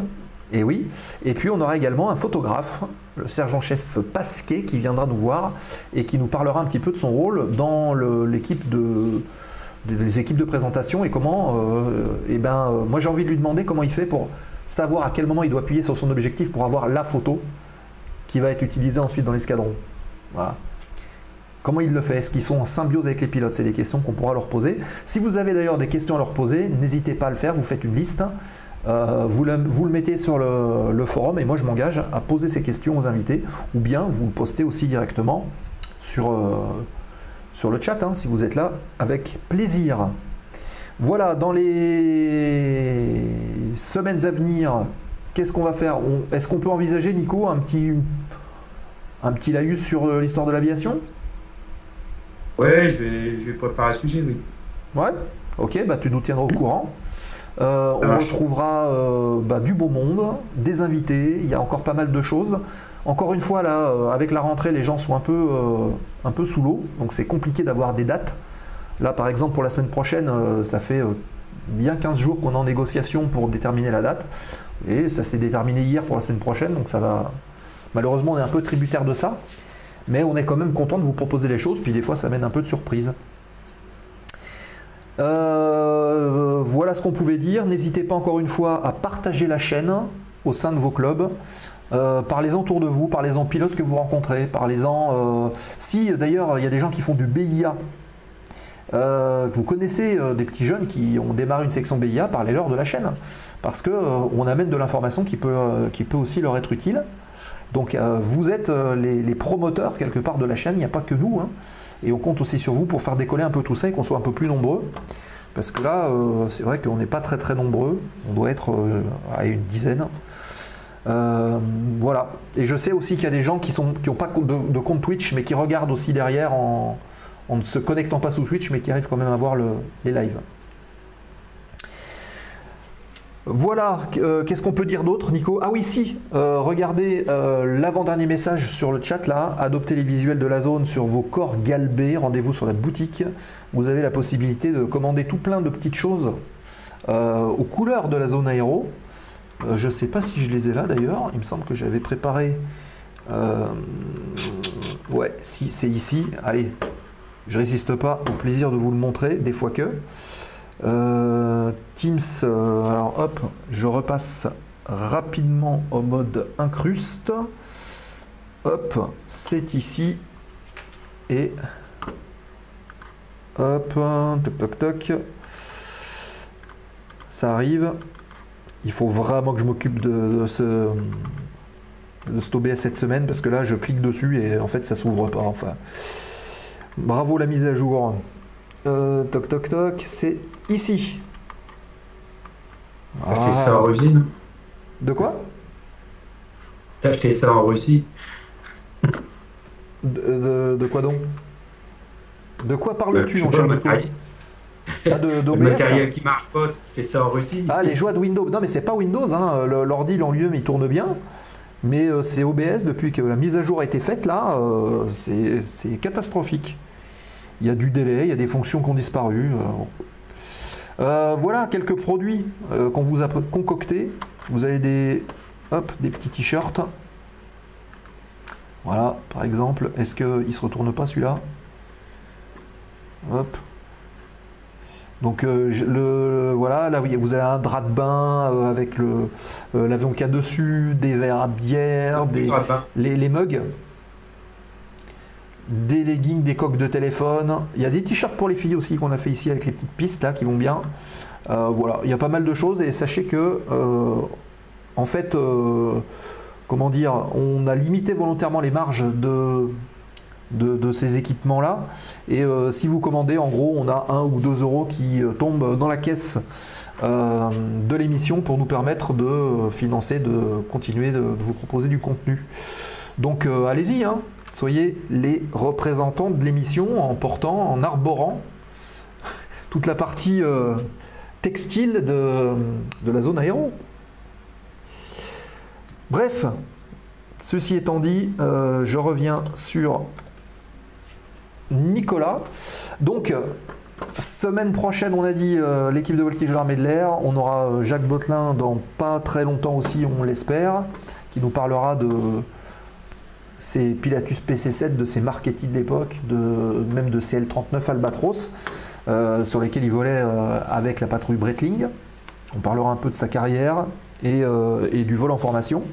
Et oui. Et puis on aura également un photographe, le sergent-chef Pasquet, qui viendra nous voir et qui nous parlera un petit peu de son rôle dans l'équipe les équipes de présentation et comment. Moi j'ai envie de lui demander comment il fait pour savoir à quel moment il doit appuyer sur son objectif pour avoir la photo qui va être utilisée ensuite dans l'escadron. Voilà. Comment il le fait? Est-ce qu'ils sont en symbiose avec les pilotes? C'est des questions qu'on pourra leur poser. Si vous avez d'ailleurs des questions à leur poser, n'hésitez pas à le faire. Vous faites une liste. Vous le mettez sur le forum et moi je m'engage à poser ces questions aux invités ou bien vous le postez aussi directement sur le chat si vous êtes là, avec plaisir. Voilà, dans les semaines à venir, qu'est-ce qu'on va faire? Est-ce qu'on peut envisager, Nico, un petit laïus sur l'histoire de l'aviation? Ouais, je vais préparer le sujet, oui. Ouais, ok, bah tu nous tiendras au courant. On retrouvera du beau monde, des invités, il y a encore pas mal de choses. Encore une fois, là, avec la rentrée, les gens sont un peu sous l'eau, donc c'est compliqué d'avoir des dates. Là, par exemple, pour la semaine prochaine, ça fait bien 15 jours qu'on est en négociation pour déterminer la date. Et ça s'est déterminé hier pour la semaine prochaine, donc ça va... Malheureusement, on est un peu tributaire de ça. Mais on est quand même content de vous proposer les choses, puis des fois, ça mène un peu de surprise. Voilà ce qu'on pouvait dire. N'hésitez pas encore une fois à partager la chaîne au sein de vos clubs. Parlez-en autour de vous, parlez-en pilotes que vous rencontrez, parlez-en... si d'ailleurs il y a des gens qui font du BIA, vous connaissez des petits jeunes qui ont démarré une section BIA, parlez-leur de la chaîne. Parce qu'on amène de l'information qui peut aussi leur être utile. Donc vous êtes les promoteurs quelque part de la chaîne, il n'y a pas que nous. Et on compte aussi sur vous pour faire décoller un peu tout ça et qu'on soit un peu plus nombreux. Parce que là, c'est vrai qu'on n'est pas très très nombreux. On doit être à une dizaine. Voilà. Et je sais aussi qu'il y a des gens qui n'ont pas de compte Twitch, mais qui regardent aussi derrière en ne se connectant pas sous Twitch, mais qui arrivent quand même à voir les lives. Voilà, qu'est-ce qu'on peut dire d'autre, Nico? Ah oui, si, regardez l'avant-dernier message sur le chat, là, adoptez les visuels de la zone sur vos corps galbés, rendez-vous sur la boutique, vous avez la possibilité de commander tout plein de petites choses aux couleurs de la zone aéro. Je ne sais pas si je les ai là d'ailleurs, il me semble que j'avais préparé, ouais, si c'est ici, allez, je résiste pas au plaisir de vous le montrer, des fois que... Teams, alors hop, je repasse rapidement au mode incruste. Hop, c'est ici. Et hop, toc toc toc. Ça arrive. Il faut vraiment que je m'occupe de cet OBS cette semaine parce que là je clique dessus et en fait ça s'ouvre pas. Enfin, bravo la mise à jour. Toc toc toc, c'est ici. T'as acheté ça en Russie, non? De quoi? T'as acheté ça en Russie? De quoi donc? De quoi parles-tu en le matériel qui marche pas, tu fais ça en Russie? Ah, les joies de Windows. Non, mais c'est pas Windows, hein. L'ordi en lui-même il tourne bien. Mais c'est OBS depuis que la mise à jour a été faite là, c'est catastrophique. Il y a du délai, il y a des fonctions qui ont disparu. Voilà quelques produits qu'on vous a concoctés. Vous avez des petits t-shirts. Voilà, par exemple. Est-ce qu'il ne se retourne pas celui-là? Hop. Donc voilà, là vous avez un drap de bain avec l'avion qu'il y a dessus, des verres à bière, les mugs. Des leggings, des coques de téléphone. Il y a des t-shirts pour les filles aussi qu'on a fait ici avec les petites pistes là qui vont bien. Voilà, il y a pas mal de choses et sachez que en fait, comment dire, on a limité volontairement les marges de ces équipements là et si vous commandez, en gros, on a 1 ou 2 euros qui tombent dans la caisse de l'émission pour nous permettre de financer, de continuer de vous proposer du contenu. Donc allez-y, hein, soyez les représentants de l'émission en portant, en arborant toute la partie textile de la zone aéro. Bref, ceci étant dit, je reviens sur Nicolas. Donc, semaine prochaine, on a dit l'équipe de voltige de l'armée de l'air. On aura Jacques Bottelin dans pas très longtemps aussi, on l'espère, qui nous parlera de ces Pilatus PC-7, de ces Marchetti de l'époque, même de ces L-39 Albatros, sur lesquels il volait avec la patrouille Breitling. On parlera un peu de sa carrière et du vol en formation.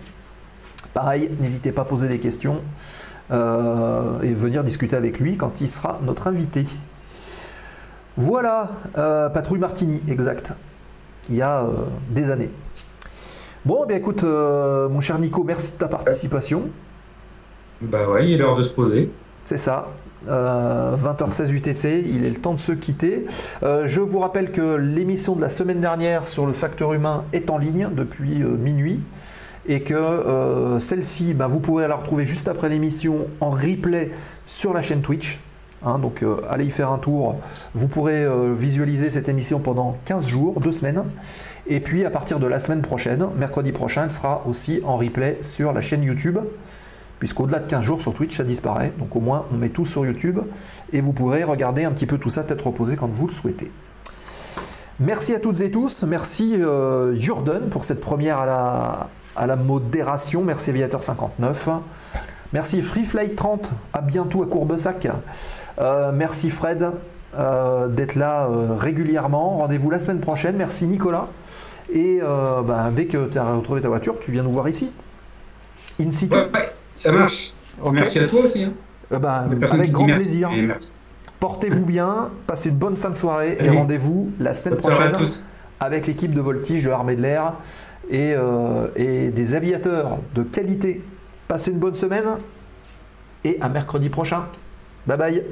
Pareil, n'hésitez pas à poser des questions et venir discuter avec lui quand il sera notre invité. Voilà, patrouille Martini, exact. Il y a des années. Bon, eh bien écoute, mon cher Nico, merci de ta participation. Bah ouais, il est l'heure de se poser. C'est ça. 20h16 UTC, il est le temps de se quitter. Je vous rappelle que l'émission de la semaine dernière sur le facteur humain est en ligne depuis minuit et que celle-ci, vous pourrez la retrouver juste après l'émission en replay sur la chaîne Twitch. Hein, donc allez y faire un tour. Vous pourrez visualiser cette émission pendant 15 jours, 2 semaines. Et puis à partir de la semaine prochaine, mercredi prochain, elle sera aussi en replay sur la chaîne YouTube. Puisqu'au-delà de 15 jours sur Twitch, ça disparaît. Donc au moins, on met tout sur YouTube. Et vous pourrez regarder un petit peu tout ça tête reposée quand vous le souhaitez. Merci à toutes et tous. Merci Jordan pour cette première à la modération. Merci Aviateur 59. Merci Freeflight 30. À bientôt à Courbesac. Merci Fred d'être là régulièrement. Rendez-vous la semaine prochaine. Merci Nicolas. Et dès que tu as retrouvé ta voiture, tu viens nous voir ici. In situ. Ouais. Ça marche. Okay. Merci à toi aussi. Hein. Avec grand plaisir. Portez-vous bien, passez une bonne fin de soirée et rendez-vous la semaine prochaine avec l'équipe de voltige de l'armée de l'air et des aviateurs de qualité. Passez une bonne semaine et à mercredi prochain. Bye bye.